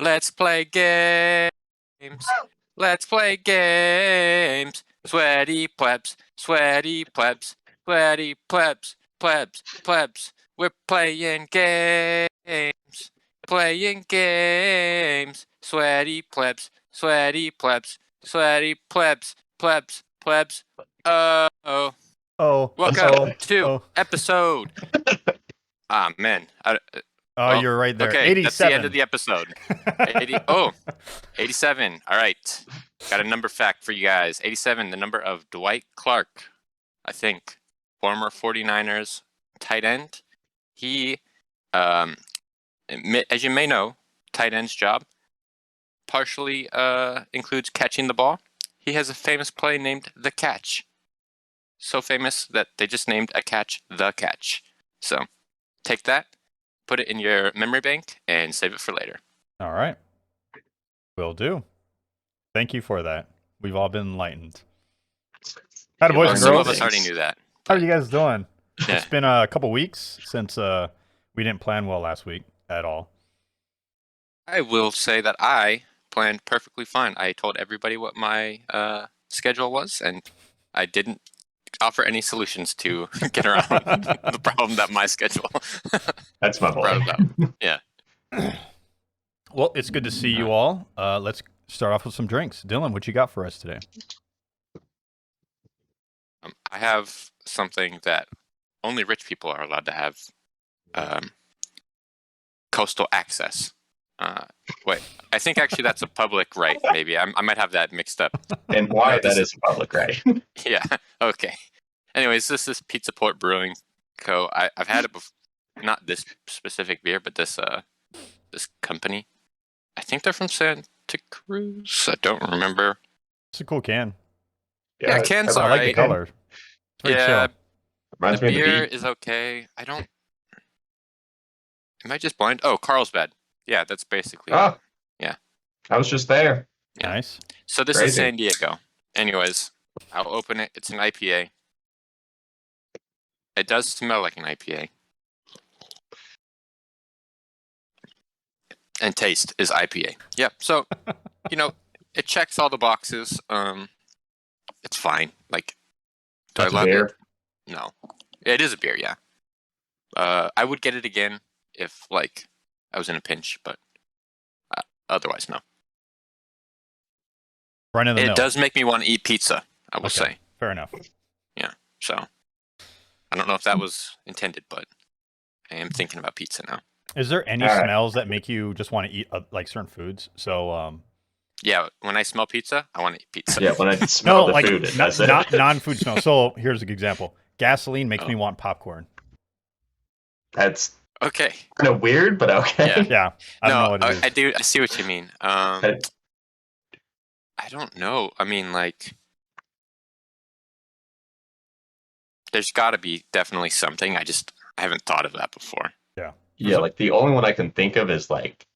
Let's play games. Let's play games. Sweaty plebs, sweaty plebs, sweaty plebs, plebs, plebs. We're playing games. Playing games. Sweaty plebs, sweaty plebs, sweaty plebs, plebs, plebs. Oh. Oh. Welcome Oh. to Oh. episode. Man. Oh, you're right there. Okay, 87. that's the end of the episode. 87. All right. Got a number fact for you guys. 87, the number of Dwight Clark, I think, former 49ers tight end. He, as you may know, tight end's job partially includes catching the ball. He has a famous play named The Catch. So famous that they just named a catch The Catch. So take that, put it in your memory bank, and save it for later. All right. Will do. Thank you for that. We've all been enlightened. Hi, boys and Some girls. of us already knew that. How are you guys doing? Yeah. It's been a couple weeks since we didn't plan well last week at all. I will say that I planned perfectly fine. I told everybody what my schedule was, and I didn't offer any solutions to get around the problem that my schedule. That's my boy. brought about. Yeah. Well, it's good to see you all. Let's start off with some drinks. Dylan, what you got for us today? I have something that only rich people are allowed to have. Coastal access. Wait, I think actually that's a public right, maybe. I might have that mixed up. And why No, that is public, right? Yeah, okay. Anyways, this is Pizza Port Brewing Co. I've had it before. Not this specific beer, but this company. I think they're from Santa Cruz. I don't remember. It's a cool can. Yeah, can's I like the alright. color. It's very Yeah, chill. Reminds the me of the beer beat. is okay. I don't. Am I just blind? Oh, Carlsbad. Yeah, that's basically it. Oh, Yeah. I was just there. Yeah. Nice. So this is Crazy. San Diego. Anyways, I'll open it. It's an IPA. It does smell like an IPA. And taste is IPA. Yeah. So, it checks all the boxes. It's fine. Like, do That's I a love beer. it? No. It is a beer, yeah. I would get it again if, like, I was in a pinch, but otherwise, no. Right in the It middle. does make me want to eat pizza, I will say. Fair enough. So, I don't know if that was intended, but I am thinking about pizza now. Is there any All right. smells that make you just want to eat like certain foods? So, Yeah, when I smell pizza, I want to eat pizza. Yeah, when I smell the like food, that's it. not non-food smell. So here's an example. Gasoline makes me want popcorn. That's Okay. kind of weird, but okay. Yeah, I don't know what it is. I do. I see what you mean. I don't know. I mean, like, there's got to be definitely something. I haven't thought of that before. Yeah, like the only one I can think of is like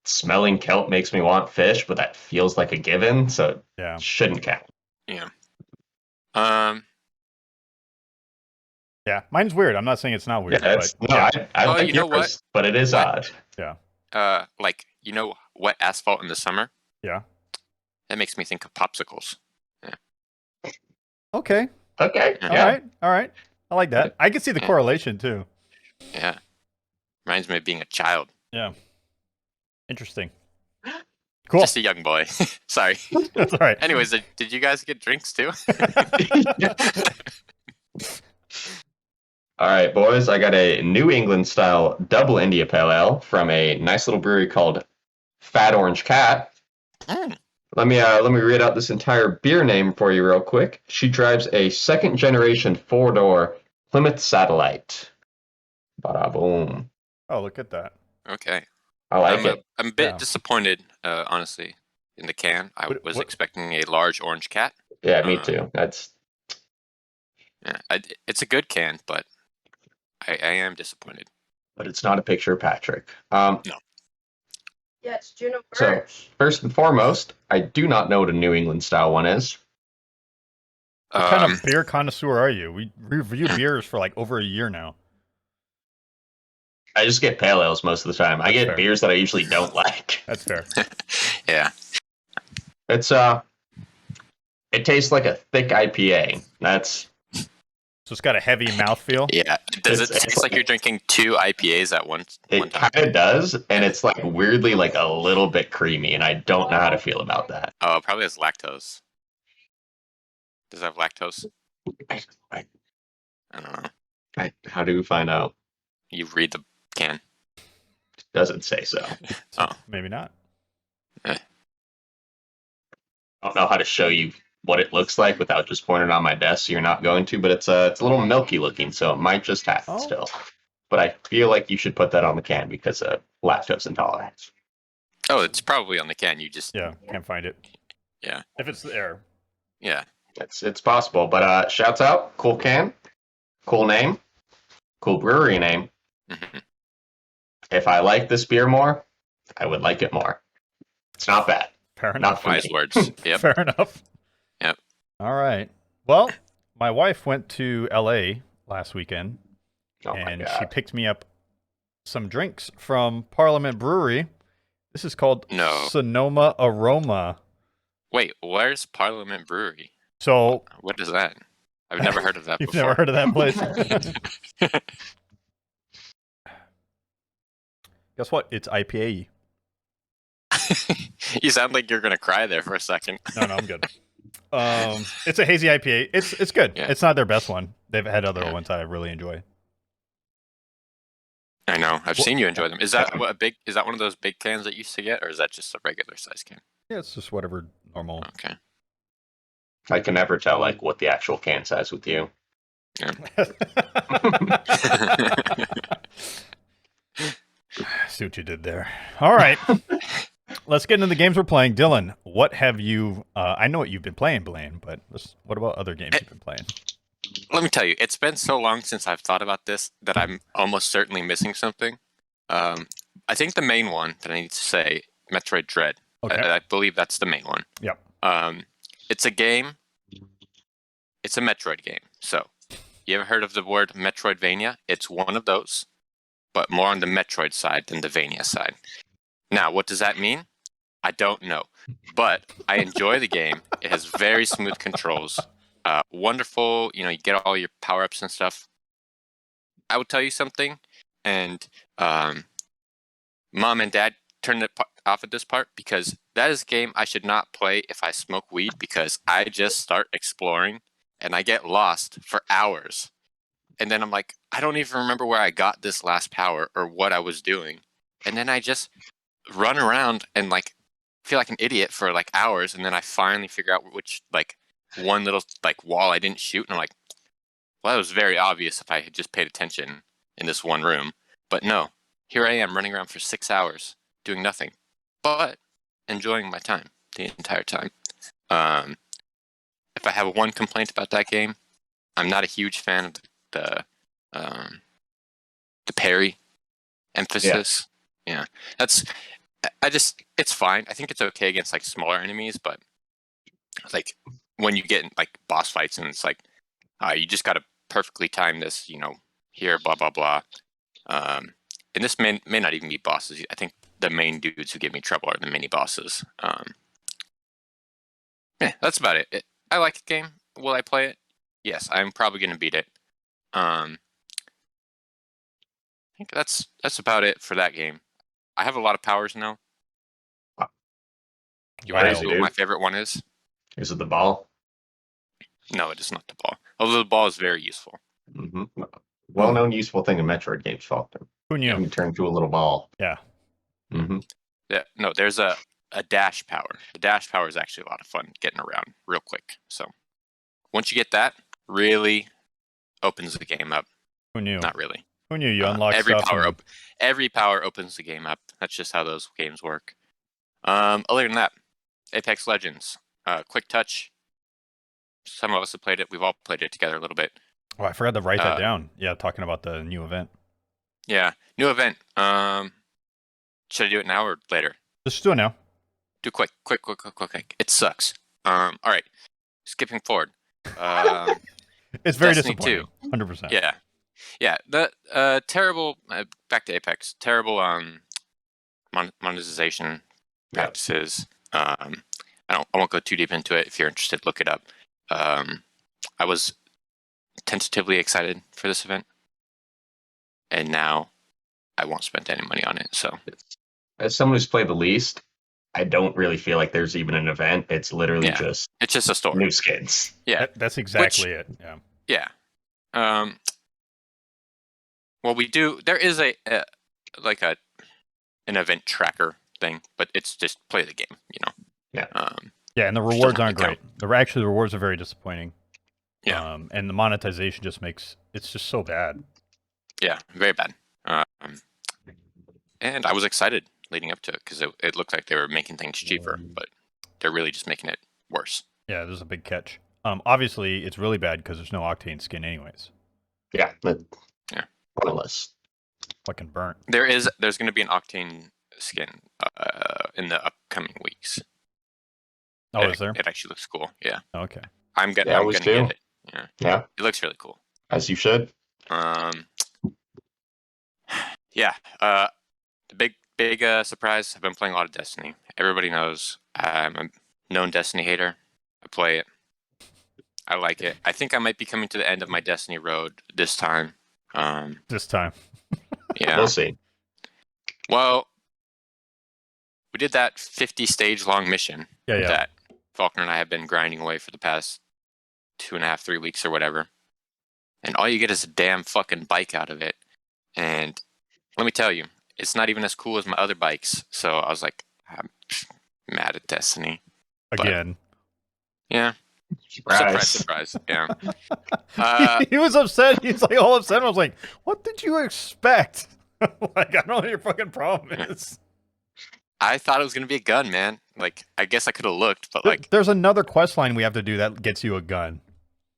smelling kelp makes me want fish, but that feels like a given, so Yeah. it shouldn't count. Yeah. Yeah, mine's weird. I'm not saying it's not weird. Yeah, it's, but no, yeah. I don't Oh, think you know yours, but it is What? odd. Like, wet asphalt in the summer. Yeah. That makes me think of popsicles. Okay. Okay, Yeah. yeah. All right. I like that. I can see the Yeah. correlation too. Yeah. Reminds me of being a child. Yeah. Interesting. Cool. Just a young boy. Sorry. That's all right. Anyways, did you guys get drinks too? All right, boys, I got a New England style double India Pale Ale from a nice little brewery called Fat Orange Cat. Mm. Let me read out this entire beer name for you real quick. She drives a second generation 4-door Plymouth Satellite. Bada boom. Oh, look at that. Okay. I like it. I'm a bit Yeah. disappointed, honestly, in the can. I What- was what- expecting a large orange cat. Yeah, me too. That's Yeah, it's a good can, but I am disappointed. but it's not a picture of Patrick. No. Yeah, it's Juno So- Birch. First and foremost, I do not know what a New England style one is. What kind of beer connoisseur are you? We review beers for like over a year now. I just get pale ales most of the time. I That's get fair. beers that I usually don't like. That's fair. Yeah. It's it tastes like a thick IPA. That's So it's got a heavy mouthfeel. Yeah. Does it It's taste like you're drinking 2 IPAs at one it time? kind of does, and it's like weirdly like a little bit creamy, and I don't know how to feel about that. Oh, it probably has lactose. Does it have lactose? I, I, I don't know. how do we find out? You read the can. Doesn't say so. Oh. Maybe not. I don't know how to show you what it looks like without just pointing it on my desk. So you're not going to, but it's a little milky looking, so it might just have it still. But I feel like you should put that on the can because of lactose intolerance. Oh, it's probably on the can. You just Yeah, can't find it. Yeah. If it's there. Yeah. It's possible, but shouts out, cool can, cool name, cool brewery name. Mhm. If I like this beer more, I would like it more. It's not bad. Fair Not enough. for Wise me. words. Yep. Fair enough. Yep. All right. Well, my wife went to LA last weekend Oh my and she god. picked me up some drinks from Parliament Brewery. This is called No. Sonoma Aroma. Wait, where's Parliament Brewery? So What is that? I've never heard of that you've before. never heard of that place? Guess what? It's IPA. You sound like you're gonna cry there for a second. No, I'm good. It's a hazy IPA. It's good. Yeah. It's not their best one. They've had other Yeah. ones I really enjoy. I know. I've Well- seen you enjoy them. Is that what is that one of those big cans that you used to get, or is that just a regular size can? Yeah, it's just whatever normal. Okay. I can never tell like what the actual can size with you. See what you did there. All right. Let's get into the games we're playing. Dylan, what have you... I know what you've been playing, Blaine, but what about other games you've been playing? Let me tell you, it's been so long since I've thought about this that I'm almost certainly missing something. I think the main one that I need to say, Metroid Dread. Okay. I believe that's the main one. Yep. It's a game. It's a Metroid game. So, you ever heard of the word Metroidvania? It's one of those, but more on the Metroid side than the Vania side. Now, what does that mean? I don't know, but I enjoy the game. It has very smooth controls. Wonderful, you get all your power-ups and stuff. I would tell you something, and Mom and Dad turned it off at this part because that is a game I should not play if I smoke weed because I just start exploring and I get lost for hours. And then I'm like, I don't even remember where I got this last power or what I was doing. And then I just run around and feel like an idiot for hours, and then I finally figure out which one little wall I didn't shoot, and I'm like, well, that was very obvious if I had just paid attention in this one room. But no, here I am running around for 6 hours doing nothing, but enjoying my time the entire time. If I have one complaint about that game, I'm not a huge fan of the parry emphasis. Yeah, that's. It's fine. I think it's okay against smaller enemies, but when you get in boss fights and it's you just gotta perfectly time this, here, blah blah blah. And this may not even be bosses. I think the main dudes who give me trouble are the mini bosses. Yeah, that's about it. I like the game. Will I play it? Yes, I'm probably gonna beat it. I think that's about it for that game. I have a lot of powers now. You want to Crazy, know what dude. my favorite one is? Is it the ball? No, it is not the ball. Although the ball is very useful. Mm-hmm. Well-known useful thing in Metroid games, Faulkner. Who You knew? can turn into a little ball. Yeah. Mm-hmm. Yeah, no, there's a dash power. The dash power is actually a lot of fun getting around real quick. So once you get that, really opens the game up. Who knew? Not really. Who knew? You unlock every stuff. power and- up. Every power opens the game up. That's just how those games work. Other than that, Apex Legends, Quick Touch. Some of us have played it. We've all played it together a little bit. Oh, I forgot to write that down. Yeah, talking about the new event. Yeah, new event. Should I do it now or later? Just do it now. Do quick. It sucks. All right. Skipping forward. It's very Destiny disappointing. 100%. Yeah. Yeah, the terrible. Back to Apex. Terrible monetization Yeah. practices. I won't go too deep into it. If you're interested, look it up. I was tentatively excited for this event, and now I won't spend any money on it. So As someone who's played the least, I don't really feel like there's even an event. It's literally Yeah. just it's just a store. new skins. Yeah, That's exactly it. Yeah. yeah. Well, we do. There is an event tracker thing, but it's just play the game. Yeah. Yeah, and the Which rewards doesn't aren't really great. The rewards are very disappointing. Yeah. And the monetization just makes it's just so bad. Yeah, very bad. And I was excited leading up to it because it looked like they were making things cheaper, but they're really just making it worse. Yeah, there's a big catch. Obviously, it's really bad because there's no Octane skin, anyways. Yeah. Yeah. Pointless. Fucking burnt. There's going to be an Octane skin in the upcoming weeks. Oh, is there? It actually looks cool. Yeah. Okay. I'm gonna Yeah, always get do. it. Yeah. Yeah. It looks really cool. As you should. Yeah. The big surprise. I've been playing a lot of Destiny. Everybody knows I'm a known Destiny hater. I play it. I like it. I think I might be coming to the end of my Destiny road this time. This time. Yeah. We'll see. Well, we did that 50 stage long mission Yeah. that Faulkner and I have been grinding away for the past 2.5, 3 weeks or whatever. And all you get is a damn fucking bike out of it. And let me tell you, it's not even as cool as my other bikes. So I was like, I'm mad at Destiny. Again. Yeah. Surprise. Surprise. Yeah. He was upset. He's like all upset. I was like, what did you expect? Like, I don't know what your fucking problem is. I thought it was going to be a gun, man. Like, I guess I could have looked, but like, There's another quest line we have to do that gets you a gun.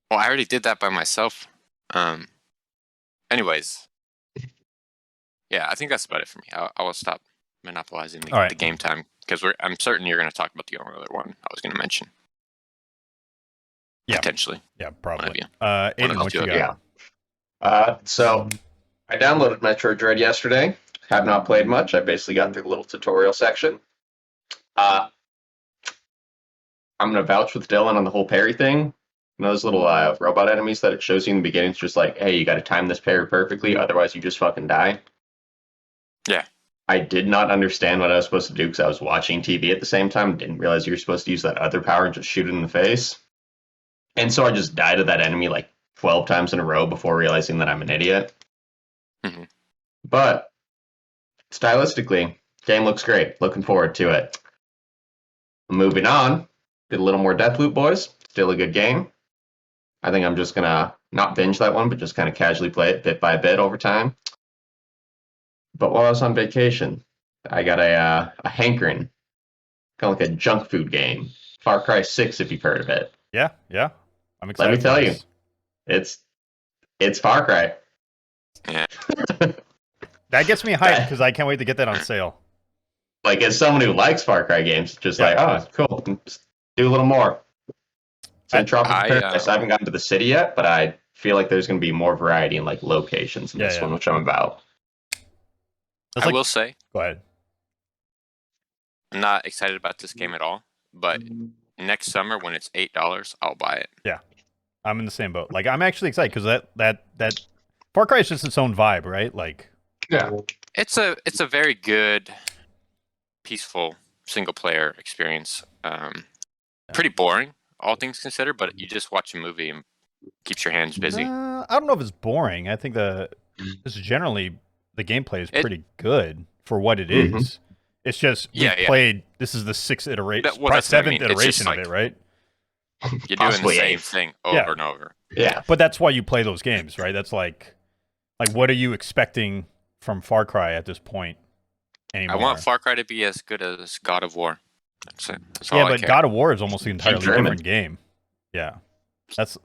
well, I already did that by myself. Anyways. Yeah, I think that's about it for me. I will stop monopolizing the game time because I'm certain you're going to talk about the only other one I was going to mention. Yeah. Potentially. Yeah, probably. One Aiden, of what those you two, got? Yeah. So I downloaded Metroid Dread yesterday. Have not played much. I basically got through the little tutorial section. I'm gonna vouch with Dylan on the whole parry thing. You know those little robot enemies that it shows you in the beginning? It's just like, hey, you got to time this parry perfectly, otherwise you just fucking die. Yeah. I did not understand what I was supposed to do because I was watching TV at the same time. Didn't realize you were supposed to use that other power and just shoot it in the face. And so I just died to that enemy like 12 times in a row before realizing that I'm an idiot. Mm-hmm. But stylistically, game looks great. Looking forward to it. Moving on, did a little more Deathloop, boys. Still a good game. I think I'm just gonna not binge that one, but just kind of casually play it bit by bit over time. But while I was on vacation, I got a hankering, kind of like a junk food game. Far Cry 6, if you've heard of it. Yeah. I'm excited. Let me tell for you, this. it's Far Cry. Yeah. That gets me hyped because I can't wait to get that on sale. Like, as someone who likes Far Cry games, just like, oh, cool. Just do a little more. So in Tropical Paradise, I haven't gotten to the city yet, but I feel like there's going to be more variety in like locations in this one, which I'm about. I will say, go ahead. I'm not excited about this game at all, but next summer when it's $8, I'll buy it. Yeah, I'm in the same boat. Like, I'm actually excited because that Far Cry is just its own vibe, right? Like, yeah, it's a very good, peaceful single player experience. Pretty boring, all things considered, but you just watch a movie and keeps your hands busy. I don't know if it's boring. I think this is generally the gameplay is pretty good for what it is. Mm-hmm. It's just played. This is the 6th iteration, seventh iteration of it, right? You're doing the same thing over and over. Yeah, but that's why you play those games, right? That's like what are you expecting from Far Cry at this point anymore? I want Far Cry to be as good as God of War. That's it. That's yeah, all but God of War is almost an entirely different game. Yeah, that's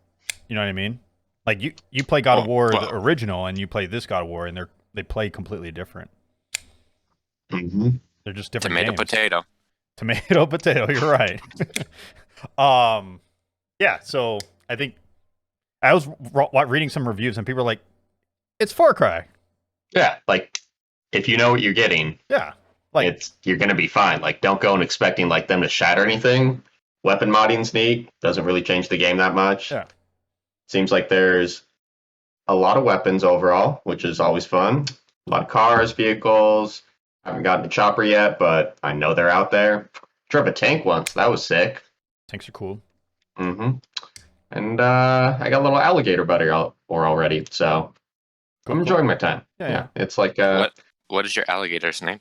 you know what I mean. Like you play God of War the original, and you play this God of War, and they play completely different. Mm-hmm. They're just different. Tomato potato. You're right. Yeah. So I think I was reading some reviews, and people are like, It's Far Cry. Yeah, like if you know what you're getting, Yeah. Like you're gonna be fine. Like don't go and expecting like them to shatter anything. Weapon modding's neat. Doesn't really change the game that much. Yeah. Seems like there's a lot of weapons overall, which is always fun. A lot of cars, vehicles. I haven't gotten a chopper yet, but I know they're out there. Drove a tank once. That was sick. tanks are cool. Mm-hmm. And I got a little alligator buddy already, so Cool, I'm cool. enjoying my time. Yeah, Yeah, it's like What is your alligator's name?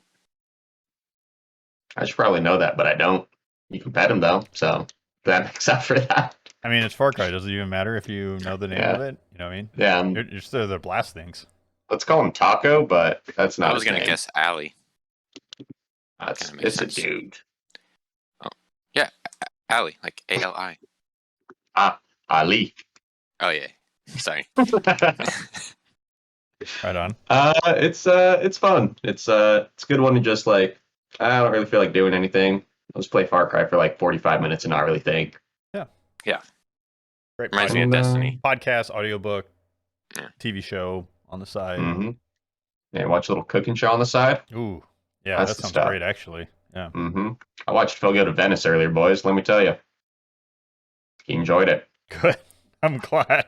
I should probably know that, but I don't. You can pet him though, so that makes up for that. I mean, it's Far Cry. Does it even matter if you know the name Yeah. of it? You know what I mean? Yeah, You're still the blast things. let's call him Taco, but that's not. I was his gonna name. guess Allie. It's makes a sense. dude. Allie, like ALI. Ali. Oh yeah. Sorry. Right on. It's fun. It's a good one to just like. I don't really feel like doing anything. I'll just play Far Cry for like 45 minutes and not really think. Great Reminds me of And, Destiny. podcast, audiobook, Yeah. TV show on the side. Mm-hmm. Yeah, watch a little cooking show on the side. Ooh, yeah, That's that the sounds stuff. great, actually. Yeah. Mm-hmm. I watched Phil go to Venice earlier, boys. Let me tell you, he enjoyed it. Good. I'm glad.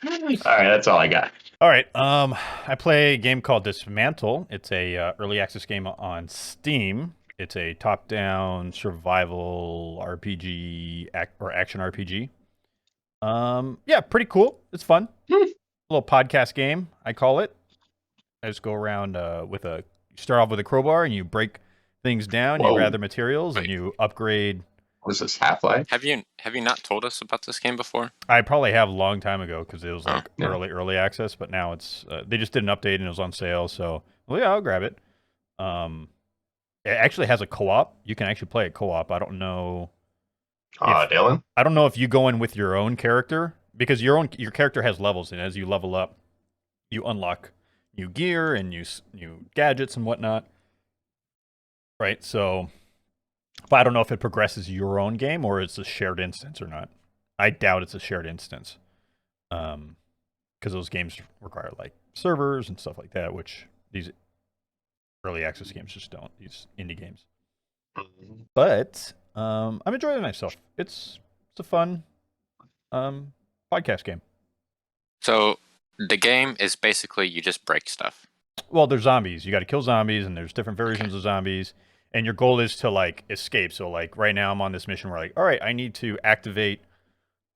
All right, that's all I got. All right. I play a game called Dysmantle. It's a early access game on Steam. It's a top-down survival RPG or action RPG. Yeah, pretty cool. It's fun. A little podcast game, I call it. I just go around you start off with a crowbar and you break things down. Whoa. You gather materials and Wait. you upgrade. Was this Half-Life? Have you not told us about this game before? I probably have a long time ago because it was like yeah. early access, but now it's they just did an update and it was on sale. So well, yeah, I'll grab it. It actually has a co-op. You can actually play it co-op. I don't know. Dylan? I don't know if you go in with your own character because your character has levels, and as you level up, you unlock new gear and new gadgets and whatnot. Right. So, but I don't know if it progresses your own game or it's a shared instance or not. I doubt it's a shared instance, because those games require like servers and stuff like that, which these early access games just don't. These indie games. But I'm enjoying myself. It's a fun podcast game. So the game is basically you just break stuff. Well, there's zombies. You got to kill zombies, and there's different versions of zombies. And your goal is to like escape. So like right now, I'm on this mission where like, all right, I need to activate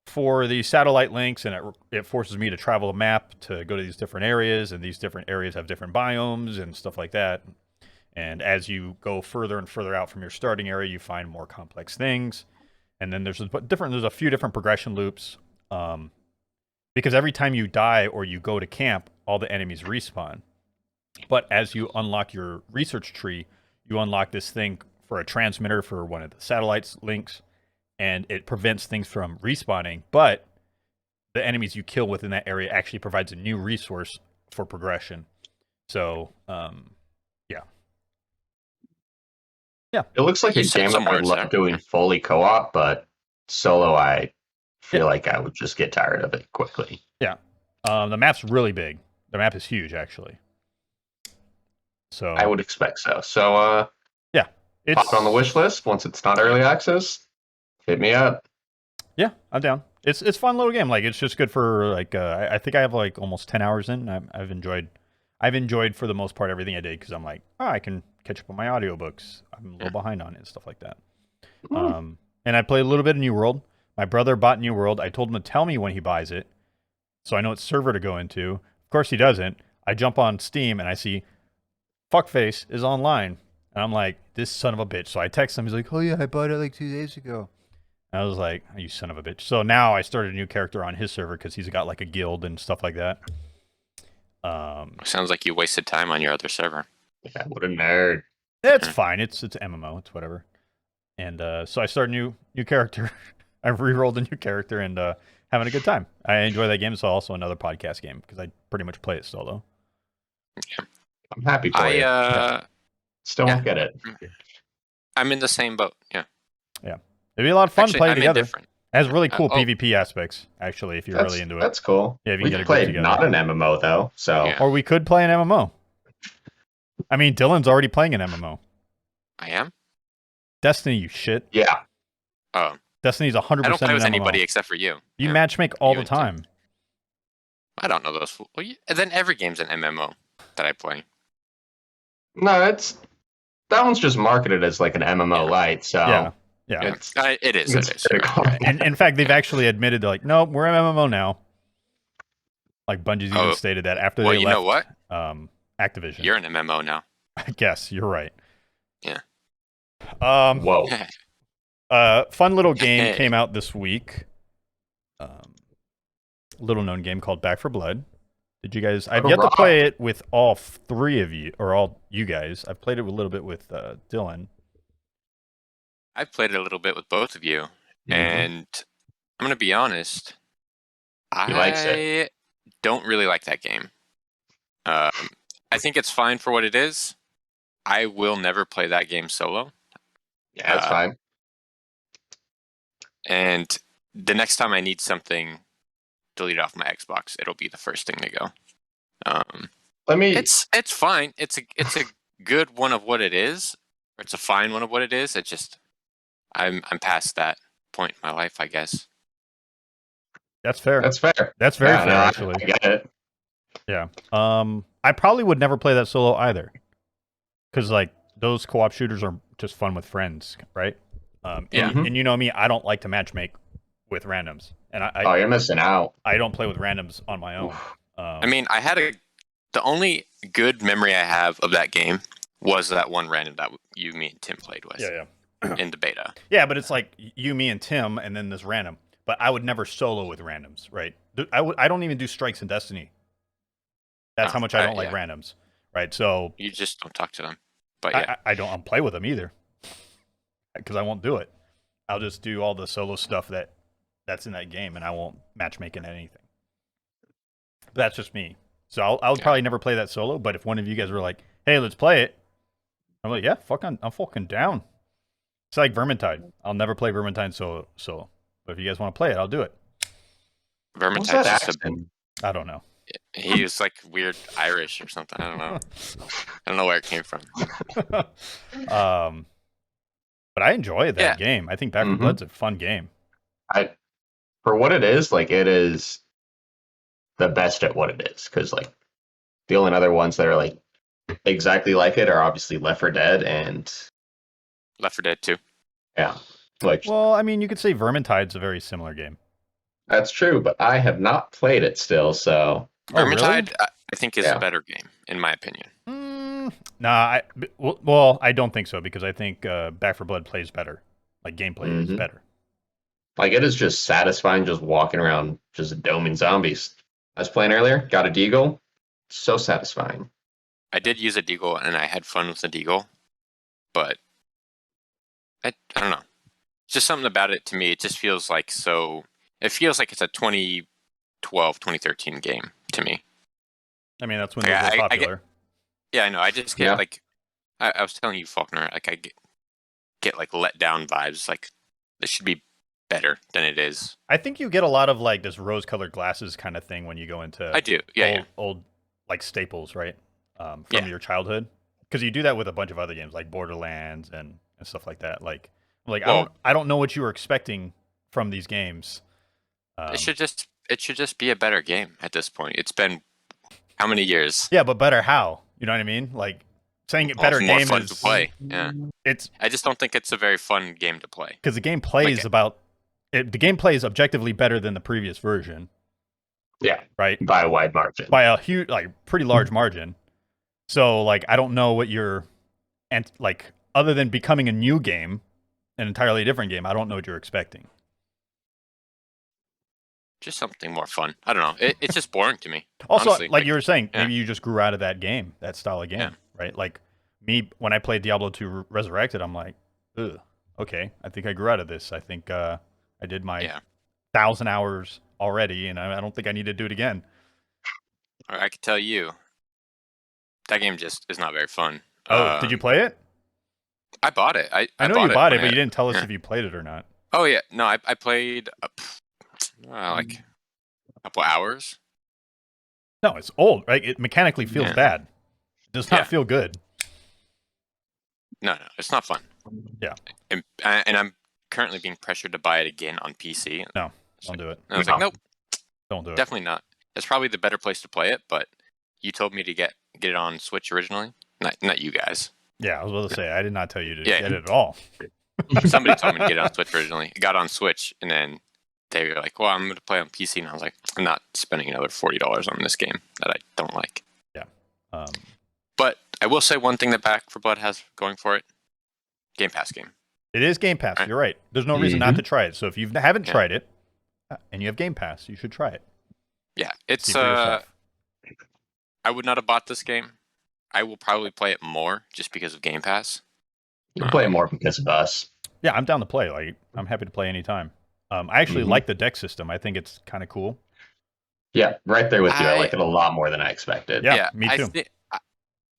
4 of these satellite links, and it forces me to travel a map to go to these different areas, and these different areas have different biomes and stuff like that. And as you go further and further out from your starting area, you find more complex things. And then there's a few different progression loops. Because every time you die or you go to camp, all the enemies respawn. But as you unlock your research tree, you unlock this thing for a transmitter for one of the satellites links, and it prevents things from respawning. But the enemies you kill within that area actually provides a new resource for progression. So, yeah. It looks like You a said game some I would words love there. doing fully co-op, but solo I feel like I would just get tired of it quickly. The map's really big. The map is huge, actually. So I would expect so. So it's pop it on the wish list once it's not early access. Hit me up. Yeah, I'm down. It's a fun little game. Like it's just good for like I think I have like almost 10 hours in. I've enjoyed for the most part everything I did because I'm like, I can catch up on my audiobooks. I'm a little behind on it and stuff like that. And I played a little bit of New World. My brother bought New World. I told him to tell me when he buys it, so I know what server to go into. Of course, he doesn't. I jump on Steam and I see Fuckface is online, and I'm like, this son of a bitch. So I text him. He's like, oh yeah, I bought it like 2 days ago. And I was like, oh, you son of a bitch. So now I started a new character on his server because he's got like a guild and stuff like that. Sounds like you wasted time on your other server. Yeah, what a nerd. It's fine. It's MMO. It's whatever. And so I started a new character. I re-rolled a new character and having a good time. I enjoy that game. It's also another podcast game because I pretty much play it solo. I'm happy for you. Still won't get it. I'm in the same boat. Yeah. It'd be a lot of fun Actually, playing I'm together. indifferent. It has really cool oh. PvP aspects, actually, if you're really into it. That's cool. Yeah, if you We can get a could group play together. not an MMO though, so Yeah. Or we could play an MMO. I mean, Dylan's already playing an MMO. I am? Destiny, you shit. yeah. Oh. Destiny's 100% I don't play an with MMO. anybody except for you. You Yeah. matchmake all You the and Tim. time. I don't know those. Well, then every game's an MMO that I play. No, that one's just marketed as like an MMO Yeah. light, so Yeah. it's It is. it's It is. critical. And in fact, they've actually admitted, they're like, nope, we're an MMO now. Like Bungie's even Oh, stated that after well, they you left know what? Activision. You're an MMO now. I guess you're right. Yeah. Whoa. Fun little game came out this week. Little known game called Back for Blood. Did you guys? I've yet to play it with all three of you, or all you guys. I've played it a little bit with Dylan. I've played it a little bit with both of you, Mhm. and I'm gonna be honest. He likes it. Don't really like that game. I think it's fine for what it is. I will never play that game solo. Yeah, that's fine. And the next time I need something deleted off my Xbox, it'll be the first thing to go. Let me. It's fine. It's a good one of what it is. Or it's a fine one of what it is. It just I'm past that point in my life, I guess. That's fair. That's fair. That's very Yeah, fair, no, actually. I get it. Yeah. I probably would never play that solo either, because like those co-op shooters are just fun with friends, right? Yeah. And you know me, I don't like to matchmake with randoms, and Oh, you're missing out. I don't play with randoms on my own. I mean, the only good memory I have of that game was that one random that you, me, and Tim played with in the beta. Yeah, but it's like you, me, and Tim, and then this random. But I would never solo with randoms, right? I don't even do strikes in Destiny. That's how much I don't like randoms, right? So you just don't talk to them. But yeah, I don't play with them either, because I won't do it. I'll just do all the solo stuff that's in that game, and I won't matchmake in anything. But that's just me. So I'll probably never play that solo. But if one of you guys were like, "Hey, let's play it," I'm like, "Yeah, I'm fucking down." It's like Vermintide. I'll never play Vermintide solo. But if you guys want to play it, I'll do it. What's that Vermintide's just accent? I don't know. he was like weird Irish or something. I don't know. I don't know where it came from. But I enjoy that game. I think Back 4 Blood's a fun game. For what it is, like it is the best at what it is. Because like the only other ones that are like exactly like it are obviously Left 4 Dead and Left 4 Dead 2. Yeah. Like, well, I mean, you could say Vermintide's a very similar game. That's true, but I have not played it still, so. Vermintide, really? I think, is a better game, in my opinion. Nah, I don't think so, because I think Back 4 Blood plays better. Like, gameplay is better. Like, it is just satisfying just walking around, just doming zombies. I was playing earlier, got a deagle. So satisfying. I did use a deagle, and I had fun with the deagle, but I don't know. Just something about it to me, it just feels like it feels like it's a 2012, 2013 game to me. I mean, that's when they were popular. I know. I just get like, I was telling you, Faulkner, like I get like let down vibes. Like this should be better than it is. I think you get a lot of like this rose-colored glasses kind of thing when you go into old like staples, right? From your childhood, because you do that with a bunch of other games like Borderlands and stuff like that. Like I don't know what you were expecting from these games. It should just be a better game at this point. It's been how many years? Yeah, but better how? You know what I mean? Like saying it better more game fun is to play. Yeah, I just don't think it's a very fun game to play because the game plays the game plays objectively better than the previous version. Yeah, right. By a wide margin. By a huge, like pretty large margin. So like I don't know what like other than becoming a new game, an entirely different game. I don't know what you're expecting. Just something more fun. I don't know. It's just boring to me. Also, honestly. like you were saying, maybe you just grew out of that game, that style of game, right? Like me, when I played Diablo 2 Resurrected, I'm like, ugh, okay, I think I grew out of this. I think I did my 1,000 hours already, and I don't think I need to do it again. Or I could tell you, that game just is not very fun. Oh, did you play it? I bought it. I know you bought it, but you didn't tell us if you played it or not. Oh yeah, no, I played like a couple hours. No, it's old, right? It mechanically feels Yeah. bad. It does not Yeah. feel good. No, it's not fun. Yeah. And I'm currently being pressured to buy it again on PC. No, don't do it. And I was like, nope, Don't do it. definitely not. It's probably the better place to play it, but you told me to get it on Switch originally. Not you guys. Yeah, I was about to say, I did not tell you to Yeah. get it at all. Somebody told me to get it on Switch originally. It got on Switch, and then they were like, well, I'm going to play on PC. And I was like, I'm not spending another $40 on this game that I don't like. Yeah. But I will say one thing that Back for Blood has going for it. Game Pass game. It is Game Pass. Right. You're right. There's no reason not to try it. So if you haven't tried it and you have Game Pass, you should try it. Yeah, it's See for yourself. I would not have bought this game. I will probably play it more just because of Game Pass. You play more because of us. Yeah, I'm down to play. Like, I'm happy to play anytime. I actually like the deck system. I think it's kind of cool. Yeah, right there with you. I like it a lot more than I expected. Yeah, me too.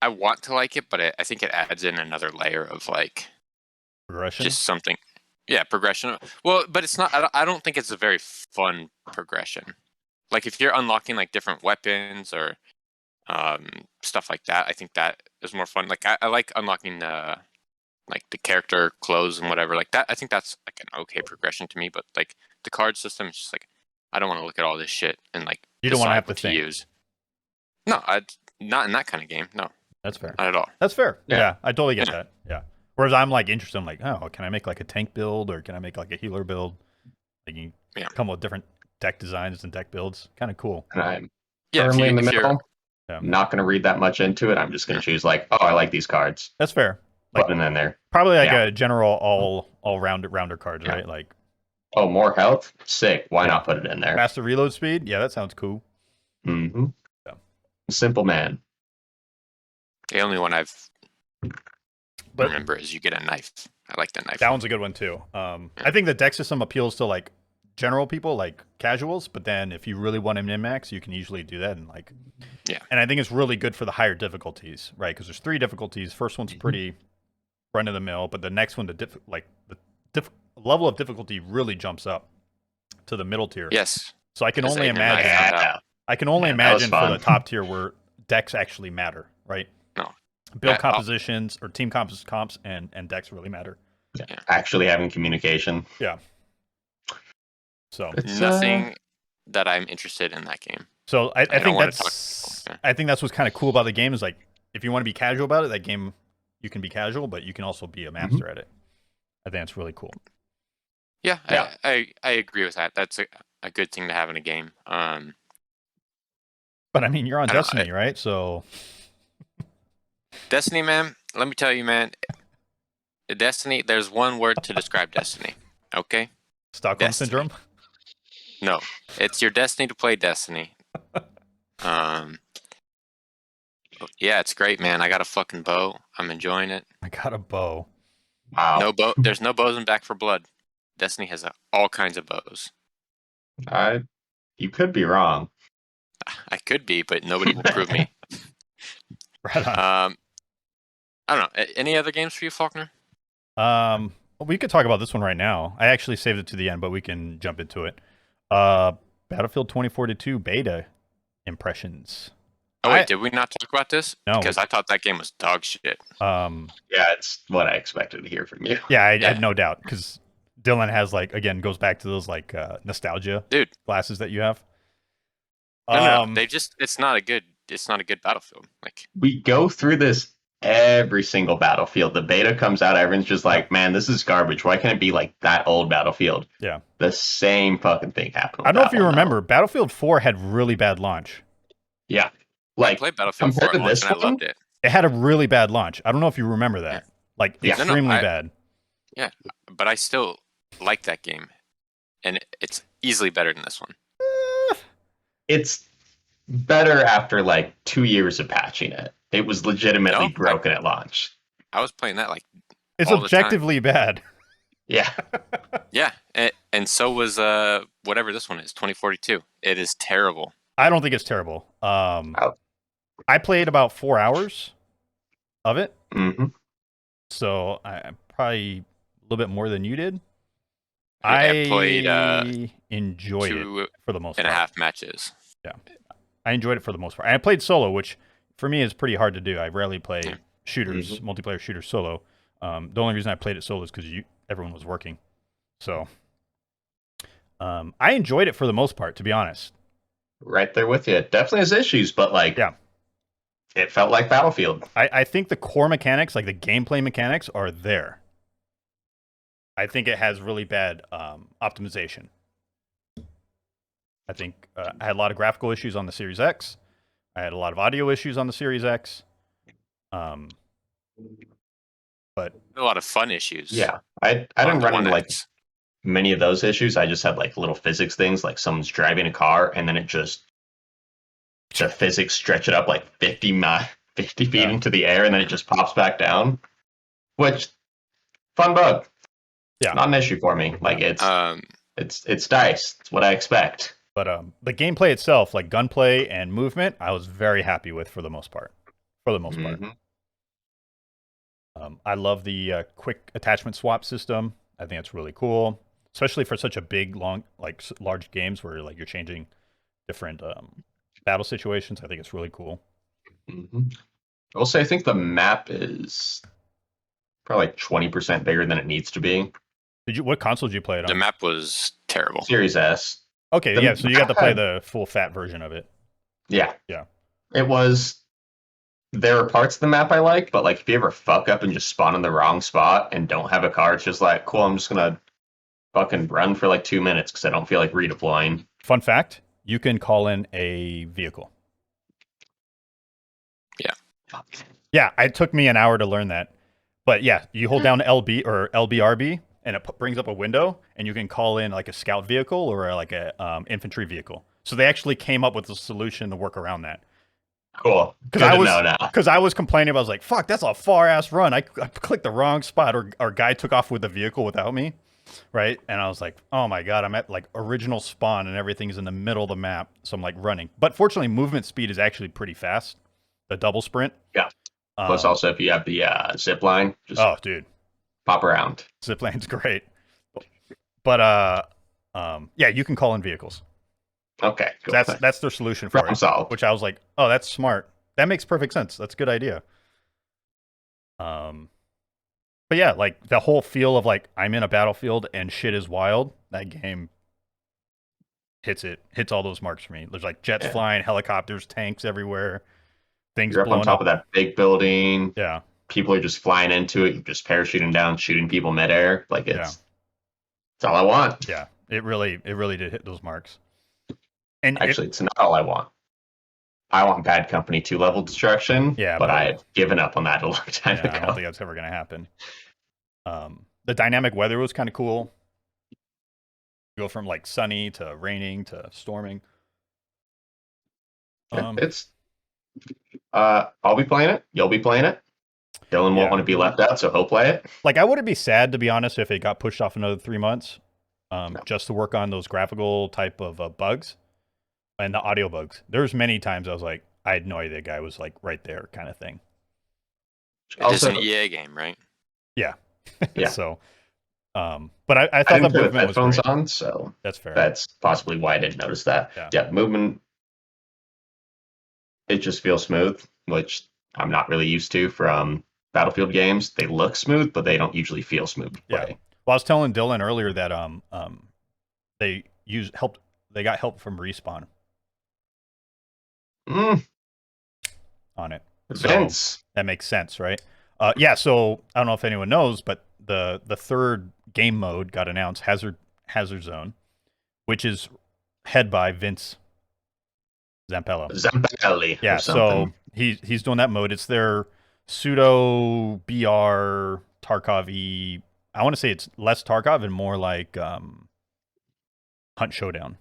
I want to like it, but I think it adds in another layer of like Progression. just something. Yeah, progression. Well, but it's not. I don't think it's a very fun progression. Like if you're unlocking like different weapons or stuff like that, I think that is more fun. Like I like unlocking the character clothes and whatever like that. I think that's like an okay progression to me. But like the card system is just like I don't want to look at all this shit and like you don't want to have what to think. use. No, not in that kind of game. No, that's fair. Not at all. That's fair. Yeah, I totally get that. Yeah. Whereas I'm like interested. I'm like, oh, can I make like a tank build or can I make like a healer build? Like you come with different deck designs and deck builds. Kind of cool. And I'm Yeah, firmly in the middle. Yeah. I'm not going to read that much into it. I'm just going to choose like, oh, I like these cards. That's fair. Like, Button in there. Probably like a general all rounder cards, right? Like, oh, more health? Sick. Why not put it in there? Faster reload speed? Yeah, that sounds cool. Mm-hmm. Yeah. Simple man. The only one I've remember is you get a knife. I like that knife. That one's a good one too. I think the deck system appeals to like general people, like casuals, but then if you really want an min-max, you can usually do that and like And I think it's really good for the higher difficulties, right? Because there's 3 difficulties. First one's pretty run of the mill, but the next one, the level of difficulty really jumps up to the middle tier. Yes. So I can only imagine. I can only imagine for the top tier where decks actually matter, right? No. Build compositions or team comps and decks really matter. Yeah. Actually having communication. Yeah. So it's nothing that I'm interested in that game. So I think that's what's kind of cool about the game is like if you want to be casual about it, that game you can be casual, but you can also be a master at it. I think it's really cool. Yeah. I agree with that. That's a good thing to have in a game. But I mean, you're on Destiny, right? So Destiny, man. Let me tell you, man. Destiny. There's one word to describe Destiny. Okay. Stockholm syndrome. No, it's your destiny to play Destiny. Yeah, it's great, man. I got a fucking bow. I'm enjoying it. I got a bow. Wow. No bow. There's no bows in Back for Blood. Destiny has all kinds of bows. You could be wrong. I could be, but nobody will prove me. Right on. I don't know. Any other games for you, Faulkner? We could talk about this one right now. I actually saved it to the end, but we can jump into it. Battlefield 2042 beta impressions. Oh wait, did we not talk about this? No, because I thought that game was dog shit. Yeah, it's what I expected to hear from you. Yeah, I had no doubt because Dylan has goes back to those nostalgia glasses that you have. No, it's not a good Battlefield. Like we go through this every single Battlefield. The beta comes out, everyone's just like, man, this is garbage. Why can't it be like that old Battlefield? Yeah. The same fucking thing happened. I don't know if you remember, Battlefield 4 had really bad launch. Yeah. I played Battlefield 4 once and I loved it. It had a really bad launch. I don't know if you remember that. Extremely bad. Yeah, but I still like that game. And it's easily better than this one. It's better after 2 years of patching it. It was legitimately broken at launch. I was playing that it's objectively bad. Yeah. Yeah, and so was whatever this one is, 2042. It is terrible. I don't think it's terrible. I played about 4 hours of it. Mm-hmm. So I probably a little bit more than you did. I played enjoyed it for the most part. 2.5 matches. Yeah, I enjoyed it for the most part. And I played solo, which for me is pretty hard to do. I rarely play shooters, multiplayer shooters solo. The only reason I played it solo is because everyone was working. So I enjoyed it for the most part, to be honest. Right there with you. It definitely has issues, but like, yeah, it felt like Battlefield. I think the core mechanics, like the gameplay mechanics, are there. I think it has really bad optimization. I think I had a lot of graphical issues on the Series X. I had a lot of audio issues on the Series X. But a lot of fun issues. Yeah, I didn't run into like many of those issues. I just had like little physics things, like someone's driving a car and then the physics stretch it up like 50 feet into the air and then it just pops back down. Which, fun bug. Yeah, not an issue for me. Like it's DICE. It's what I expect. But the gameplay itself, like gunplay and movement, I was very happy with for the most part. part. I love the quick attachment swap system. I think that's really cool, especially for such a big, large games where like you're changing different battle situations. I think it's really cool. I will say I think the map is probably like 20% bigger than it needs to be. What console did you play it on? The map was terrible. Series S. Okay, yeah, so you got to play the full fat version of it. Yeah. Yeah. It was... There are parts of the map I like, but like if you ever fuck up and just spawn in the wrong spot and don't have a car, it's just like, cool, I'm just gonna fucking run for like 2 minutes because I don't feel like redeploying. Fun fact, you can call in a vehicle. Yeah. Yeah, it took me an hour to learn that. But yeah, you hold down LB or LBRB and it brings up a window and you can call in like a scout vehicle or like a infantry vehicle. So they actually came up with a solution to work around that. Cool. Because I was complaining about, I was like, fuck, that's a far ass run. I clicked the wrong spot, or guy took off with the vehicle without me, right? And I was like, oh my god, I'm at like original spawn and everything's in the middle of the map, so I'm like running. But fortunately, movement speed is actually pretty fast. The double sprint. Yeah. Plus, also if you have the zip line, just dude, pop around. Zip line's great. But yeah, you can call in vehicles. Okay, cool. That's their solution for it. Solved. Which I was like, oh, that's smart. That makes perfect sense. That's a good idea. But yeah, like the whole feel of like I'm in a battlefield and shit is wild. That game hits all those marks for me. There's like jets flying, helicopters, tanks everywhere. Things You're up on top of that big building. Yeah. People are just flying into it. You're just parachuting down, shooting people midair. Like it's all I want. Yeah, it really did hit those marks. And actually, it's not all I want. I want Bad Company 2 level destruction. Yeah, but I've given up on that a long time ago. I don't think that's ever going to happen. The dynamic weather was kind of cool. Go from like sunny to raining to storming. It's I'll be playing it. You'll be playing it. Dylan won't want to be left out, so he'll play it. Like, I wouldn't be sad, to be honest, if it got pushed off another 3 months, just to work on those graphical type of bugs and the audio bugs. There's many times I was like, I had no idea the guy was like right there, kind of thing. It's an EA game, right? Yeah. Yeah. So, but I thought the movement was great. On, so that's fair. That's possibly why I didn't notice that. Yeah, movement. It just feels smooth, which I'm not really used to from Battlefield games. They look smooth, but they don't usually feel smooth to play. Yeah. Well, I was telling Dylan earlier that they got help from Respawn on it. So that makes sense, right? Yeah. So I don't know if anyone knows, but the third game mode got announced, Hazard Zone, which is head by Vince Zampelli. Yeah. So he's doing that mode. It's their pseudo BR Tarkov-y. I want to say it's less Tarkov and more like Hunt Showdown.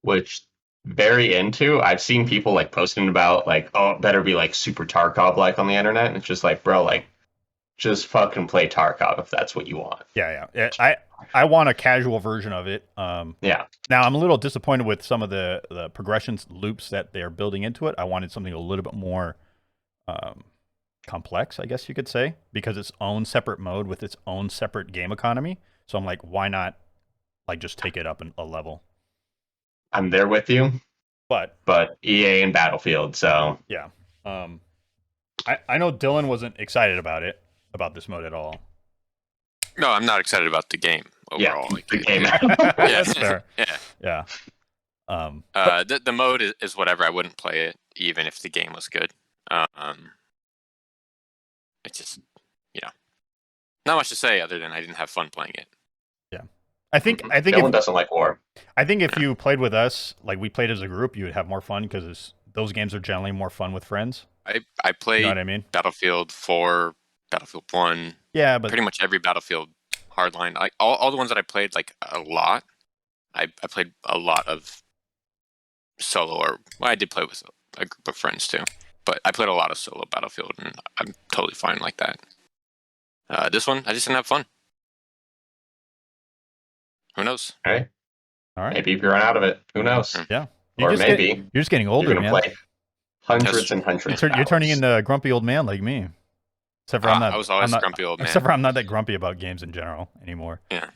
Which very into. I've seen people like posting about like, oh, it better be like super Tarkov like on the internet. And it's just like, bro, like just fucking play Tarkov if that's what you want. Yeah. I want a casual version of it. Yeah. Now I'm a little disappointed with some of the progressions loops that they're building into it. I wanted something a little bit more complex, I guess you could say, because its own separate mode with its own separate game economy. So I'm like, why not like just take it up a level? I'm there with you, But EA and Battlefield, so yeah, I know Dylan wasn't excited about this mode at all. No, I'm not excited about the game overall. yeah, Like, the game. That's fair. Yeah. Yeah. The mode is whatever. I wouldn't play it even if the game was good. It's just, not much to say other than I didn't have fun playing it. I think Dylan doesn't like war. I think if you played with us, like we played as a group, you would have more fun because those games are generally more fun with friends. I played You know what I mean? Battlefield 4, Battlefield 1, Yeah, but pretty much every Battlefield hardline. Like all the ones that I played like a lot. I played a lot of solo, or I did play with a group of friends too. But I played a lot of solo Battlefield, and I'm totally fine like that. This one, I just didn't have fun. Who knows? All right. all right. Maybe if you run out of it, who knows? Yeah. Or maybe You're just getting older, you're going to man. play hundreds and hundreds. You're turning into a grumpy old man like me. Except for I'm not. I was always I'm not, a grumpy old man. Except for I'm not that grumpy about games in general anymore. Yeah.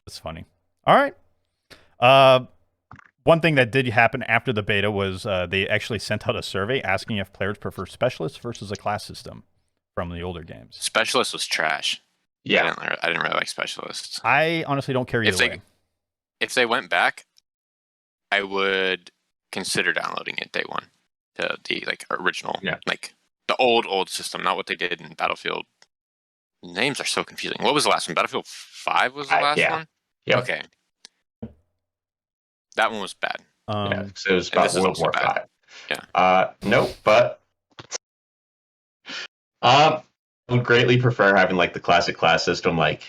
It's funny. All right. One thing that did happen after the beta was they actually sent out a survey asking if players prefer specialists versus a class system from the older games. Specialist was trash. Yeah. I didn't really like specialists. I honestly don't care either way. If they went back, I would consider downloading it day one. The original, like the old system, not what they did in Battlefield. Names are so confusing. What was the last one? Battlefield 5 was the last one? Yep. Okay. That one was bad. Yeah, so it was about World War V. Yeah. Nope, but I would greatly prefer having like the classic class system. Like,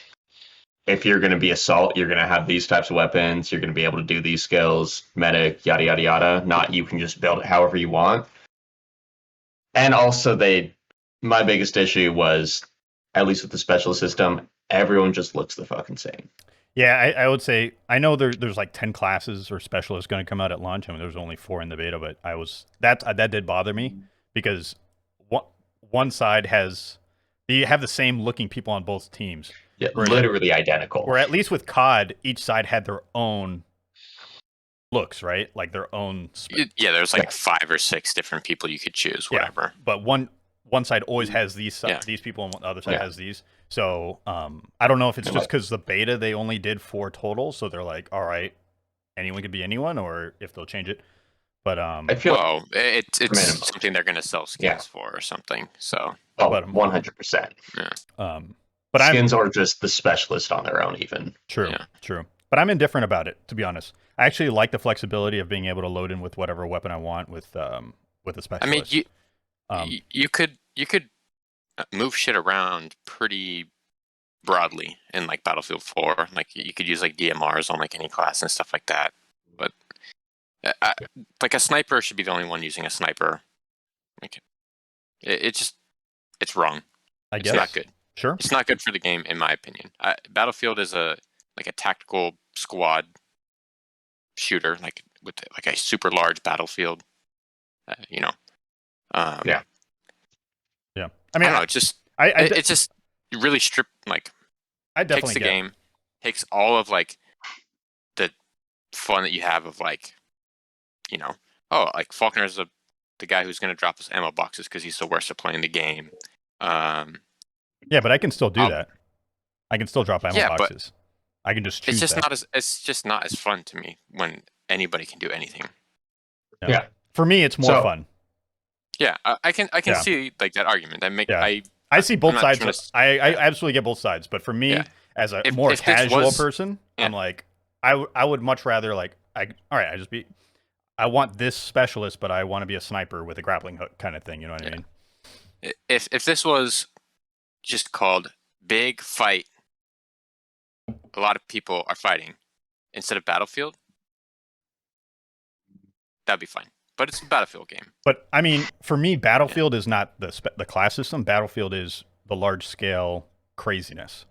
if you're going to be assault, you're going to have these types of weapons. You're going to be able to do these skills, medic, yada yada yada. Not you can just build it however you want. And also, my biggest issue was, at least with the specialist system, everyone just looks the fucking same. Yeah, I would say I know there's like 10 classes or specialists going to come out at launch. I mean, there's only 4 in the beta, but that did bother me because one side you have the same looking people on both teams. Yeah, literally identical. Or at least with COD, each side had their own looks, right? Like their own. Yeah, there's like 5 or 6 different people you could choose, whatever. Yeah, but one side always has these people, and the other side has these. So I don't know if it's just because the beta they only did 4 total, so they're like, all right, anyone could be anyone, or if they'll change it. But I feel it's something they're going to sell skins for or something. So 100%. Yeah. But skins are just the specialist on their own, even. True. But I'm indifferent about it, to be honest. I actually like the flexibility of being able to load in with whatever weapon I want with a specialist. I mean, you could move shit around pretty broadly in like Battlefield 4. Like you could use like DMRs on like any class and stuff like that. But like a sniper should be the only one using a sniper. Like it's wrong. I guess it's not good. Sure, it's not good for the game, in my opinion. Battlefield is a tactical squad shooter, like with like a super large battlefield. Yeah. I mean, I don't know. It's just it's just really stripped. Like, I definitely takes the game, takes all of like the fun that you have of like, like Faulkner is the guy who's going to drop us ammo boxes because he's the worst at playing the game. Yeah, but I can still do that. I can still drop ammo boxes. I can just choose. It's just not as fun to me when anybody can do anything. Yeah. For me, it's more fun. Yeah, I can see like that argument. I see both sides. I absolutely get both sides. But for me, as a more casual person, I'm like, I would much rather like, I want this specialist, but I want to be a sniper with a grappling hook kind of thing. You know what I mean? If this was just called Big Fight, a lot of people are fighting instead of Battlefield, that'd be fine. But it's a Battlefield game. But I mean, for me, Battlefield is not the class system. Battlefield is the large scale craziness.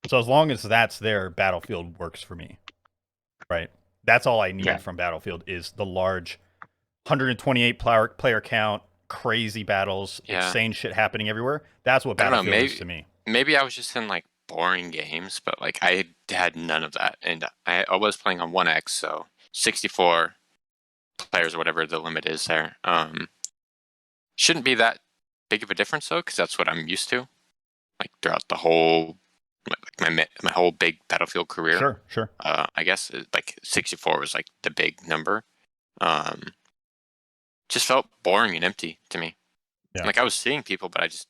So as long as that's there, Battlefield works for me. Right? That's all I need from Battlefield is the large 128 player count, crazy battles, Yeah. insane shit happening everywhere. That's what I don't know, Battlefield is to me. Maybe I was just in like boring games, but like I had none of that, and I was playing on 1X, so 64 players or whatever the limit is there. Shouldn't be that big of a difference though, because that's what I'm used to, like throughout the whole my whole big Battlefield career. Sure. I guess like 64 was like the big number. Just felt boring and empty to me. Yeah. Like I was seeing people, but I just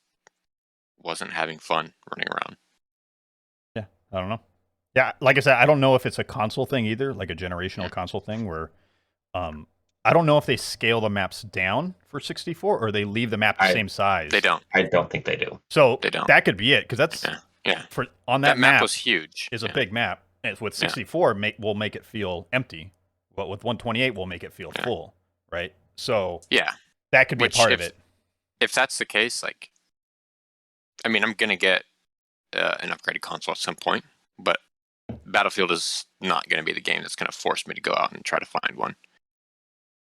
wasn't having fun running around. Yeah, I don't know. Yeah, like I said, I don't know if it's a console thing either, like a generational console thing where I don't know if they scale the maps down for 64 or they leave the map the same size. They don't. I don't think they do. So They don't. that could be it, because that's Yeah. for on that map was huge. is a big map. And with 64, we'll make it feel empty, but with 128, we'll make it feel full, right? So Yeah, that could be a part of it. If that's the case, like, I mean, I'm gonna get an upgraded console at some point, but Battlefield is not gonna be the game that's gonna force me to go out and try to find one.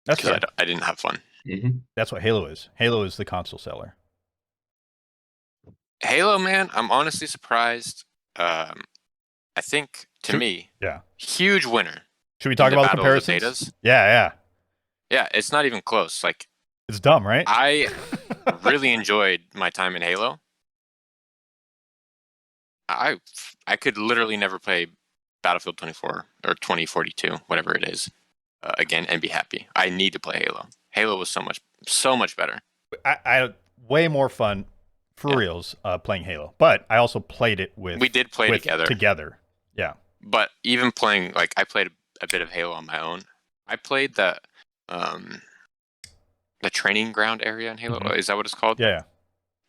That's because fair. I didn't have fun. Mm-hmm. That's what Halo is. Halo is the console seller. Halo, man, I'm honestly surprised. I think to me, huge winner. Should we talk about the comparisons? Yeah. Yeah, it's not even close. Like, it's dumb, right? I really enjoyed my time in Halo. I could literally never play Battlefield 24 or 2042, whatever it is, again and be happy. I need to play Halo. Halo was so much better. I had way more fun for reals playing Halo, but I also played it with. We did play together. Yeah. But even playing, like, I played a bit of Halo on my own. I played the training ground area in Halo. Mm-hmm. Is that what it's called? Yeah.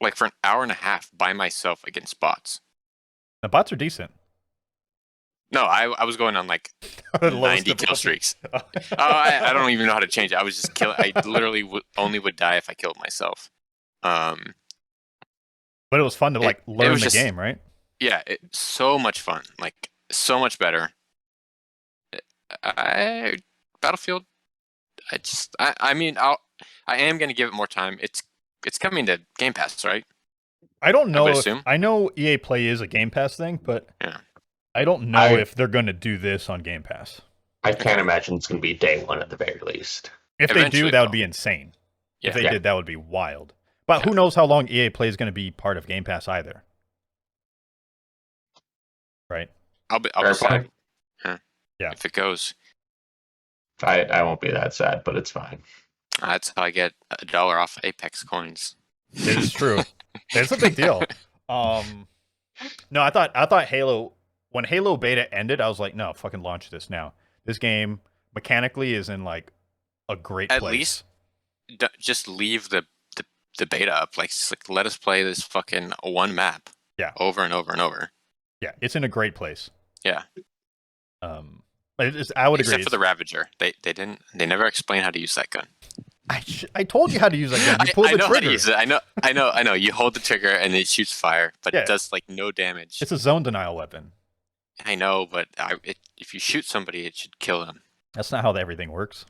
Like for an hour and a half by myself against bots. The bots are decent. No, I was going on like 90 kill streaks. I don't even know how to change it. I was just killing. I literally only would die if I killed myself. But it was fun to learn the game, right? Yeah, so much fun. Like so much better. Battlefield. I mean, I am going to give it more time. It's coming to Game Pass, right? I don't know. I know EA Play is a Game Pass thing, but I don't know if they're going to do this on Game Pass. I can't imagine it's going to be day one at the very least. If they do, that would be insane. Yeah. If they did, that would be wild. But who knows how long EA Play is going to be part of Game Pass either. Right? I'll be sad. Yeah. If it goes. I won't be that sad, but it's fine. That's how I get $1 off Apex coins. It is true. It's a big deal. No, I thought Halo, when Halo beta ended, I was like, no, fucking launch this now. This game mechanically is in like a great place. At least just leave the beta up. Like let us play this fucking one map. Yeah. Over and over and over. Yeah, it's in a great place. Yeah. I would agree. Except for the Ravager, they never explain how to use that gun. I told you how to use that gun. You pull the trigger. How to use it. I know. You hold the trigger and it shoots fire, but it does like no damage. It's a zone denial weapon. I know, but if you shoot somebody, it should kill them. That's not how everything works.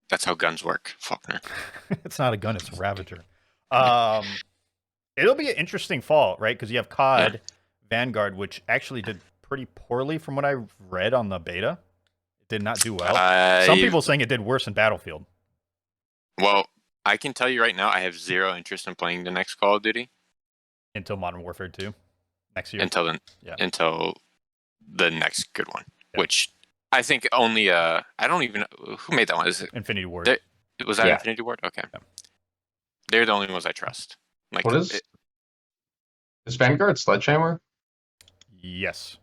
That's how guns work, Faulkner. It's not a gun; it's a Ravager. It'll be an interesting fall, right? Because you have COD, Vanguard, which actually did pretty poorly from what I read on the beta. It did not do well. Some people saying it did worse than Battlefield. Well, I can tell you right now, I have zero interest in playing the next Call of Duty until Modern Warfare 2 next year. Until the next good one, which I think only I don't even know who made that one. Is it Infinity Ward? Was that Infinity Ward? Okay, they're the only ones I trust. Like, what is Vanguard Sledgehammer? Yes.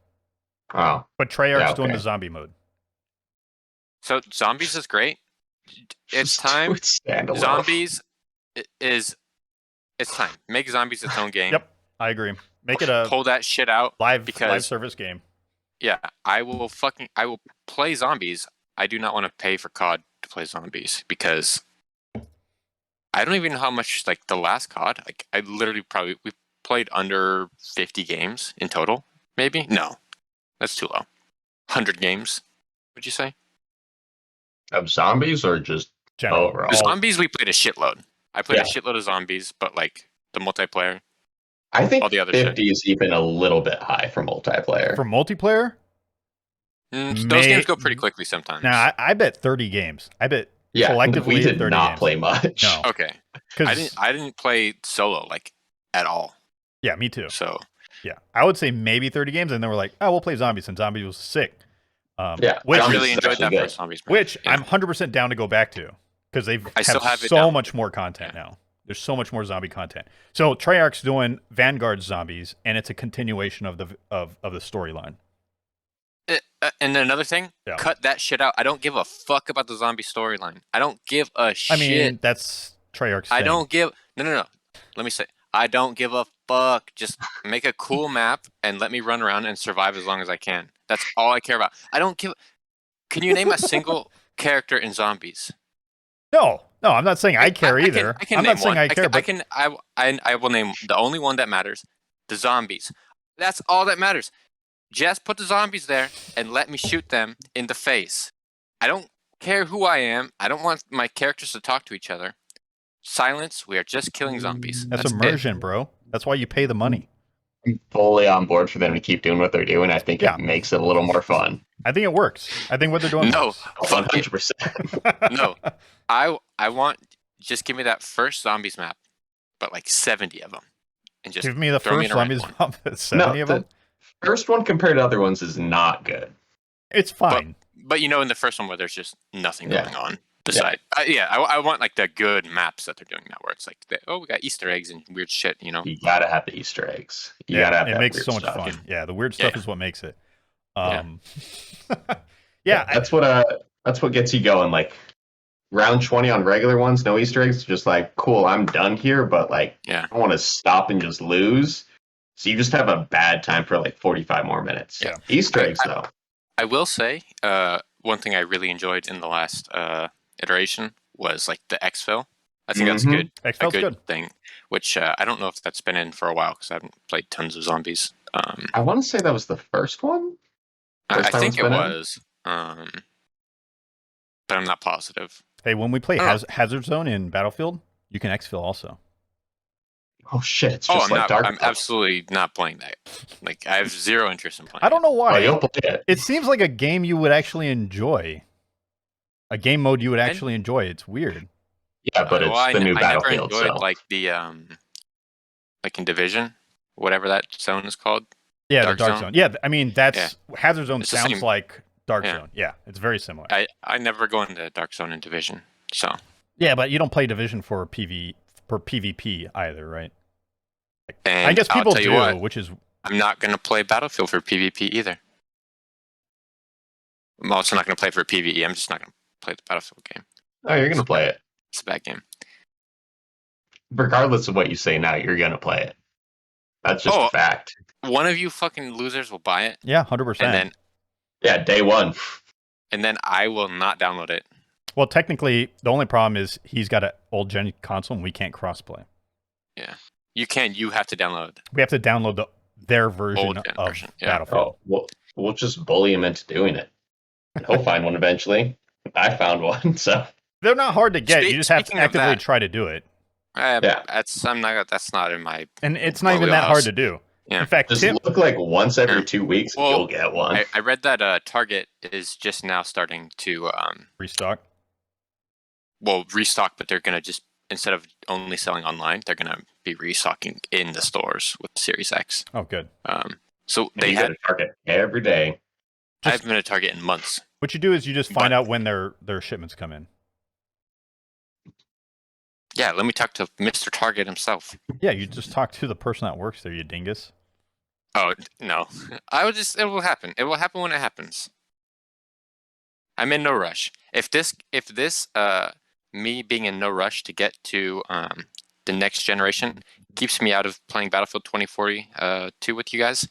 Oh, but Treyarch's doing the zombie mode. So zombies is great. It's time. Zombies is. It's time. Make zombies its own game. Yep, I agree. Make it a pull that shit out live service game. Yeah, I will play zombies. I do not want to pay for COD to play zombies because I don't even know how much like the last COD. Like I literally we played under 50 games in total. Maybe no, that's too low. 100 games. Would you say? Of zombies or just General. overall. The zombies we played a shitload. I played Yeah. a shitload of zombies, but like the multiplayer. I think all the other 50 is even a little bit high for multiplayer. For multiplayer? Those games go pretty quickly sometimes. Nah, I bet 30 games. I bet Yeah, collectively we did 30 not games. play much. No. Okay. I didn't play solo like at all. Yeah, me too. So Yeah, I would say maybe 30 games, and then we're like, oh, we'll play zombies, and zombies was sick. Yeah, I Zombies really is enjoyed actually that good. first zombies. Which yeah. I'm 100% down to go back to because they've I still have it so down. much more content now. There's so much more zombie content. So Treyarch's doing Vanguard zombies, and it's a continuation of the storyline. And then another thing, Yeah. cut that shit out. I don't give a fuck about the zombie storyline. I don't give a shit. I mean, that's Treyarch's I thing. don't give. No. Let me say, I don't give a fuck. Just make a cool map and let me run around and survive as long as I can. That's all I care about. I don't give. Can you name a single character in zombies? No, I'm not saying I care either. I can I'm name not saying one. I care, but I will name the only one that matters: the zombies. That's all that matters. Just put the zombies there and let me shoot them in the face. I don't care who I am. I don't want my characters to talk to each other. Silence. We are just killing zombies. that's it. immersion, bro. That's why you pay the money. I'm fully on board for them to keep doing what they're doing. I think Yeah. it makes it a little more fun. I think it works. I think what they're doing No, works. fuck it. 100%. No. I want just give me that first zombies map, but like 70 of them, and just Give me the throw me first in a random zombies one. map. 70 of them. The first one compared to other ones is not good. It's fine. But you know, in the first one where there's just nothing Yeah. going on. Beside, I want like the good maps that they're doing now, where it's like, we got Easter eggs and weird shit. You know, You gotta have the Easter eggs. You gotta have it that makes weird so much stuff. fun. Yeah, the weird stuff Yeah. is what makes it. Yeah. Yeah, That's what gets you going. Like round 20 on regular ones, no Easter eggs. Just like, cool, I'm done here, but like, Yeah. I don't want to stop and just lose. So you just have a bad time for like 45 more minutes. Yeah. Easter eggs though. I will say, one thing I really enjoyed in the last iteration was like the exfil. I think that's Mhm. good. Excel's good. Thing, which I don't know if that's been in for a while because I haven't played tons of zombies. I want to say that was the first one. I First time think it's it been in? was, but I'm not positive. Hey, when we play Oh. Hazard Zone in Battlefield, you can exfil also. Oh shit! It's just I'm like Dark. I'm absolutely not playing that. Like I have zero interest in playing. I don't know Oh, why. you'll play it. It seems like a game you would actually enjoy. A game mode you would actually enjoy. It's weird. Yeah, but it's the new I Battlefield. never enjoyed So like the like in Division, whatever that zone is called. Yeah, Dark the Dark Zone? Zone. Yeah, I mean that's Hazard Zone It's the sounds same- like Dark Yeah. Zone. Yeah, it's very similar. I never go into Dark Zone in Division, so Yeah, but you don't play Division for PvP either, right? and I guess I'll people tell you do, what, which is I'm not gonna play Battlefield for PvP either. I'm also not gonna play for PvE. I'm just not gonna play the Battlefield game. oh, you're gonna play it It's a bad game. regardless of what you say now. You're gonna play it. That's just Oh. a fact. One of you fucking losers will buy it, yeah, 100%. and Yeah, day one. then I will not download it. Well, technically, the only problem is he's got an old gen console and we can't crossplay. You can. You have to download. We have to download their version Old gen of version, yeah. Battlefield. Oh, we'll just bully him into doing it. He'll find one eventually. I found one, so They're not hard to get. You just have to Speaking of actively that- try to do it. Yeah. That's not in my. And it's not My even that hard wheelhouse. to do. Yeah. In fact, just Tim, look like once every 2 weeks, Well, you'll get one. I read that Target is just now starting to restock. restock, but they're gonna just instead of only selling online, they're gonna be restocking in the stores with Series X. Oh, good. So And they you had. go to Target every day. I haven't been to Target in months. What you do is you just find But- out when their shipments come in. Yeah, let me talk to Mr. Target himself. Yeah, you just talk to the person that works there, you dingus. Oh no, it will happen. It will happen when it happens. I'm in no rush. If this me being in no rush to get to the next generation keeps me out of playing Battlefield 2042 with you guys,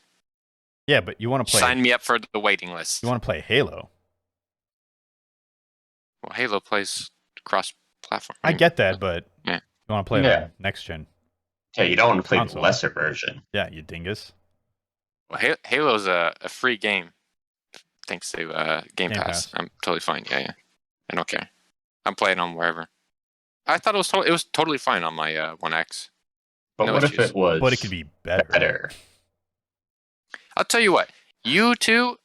Yeah, but you want to play. sign me up for the waiting list. You want to play Halo. Well, Halo plays cross-platform. I get that, but Yeah. you want to play Yeah. the next gen. Yeah, you don't want to play the Console. lesser version. Yeah, you dingus. Well, Halo's a free game thanks to Game Game Pass. Pass. I'm totally fine. Yeah. I don't care. I'm playing on wherever. I thought it was totally fine on my One X. But No what if issues. it was? But it could be better. I'll tell you what. You two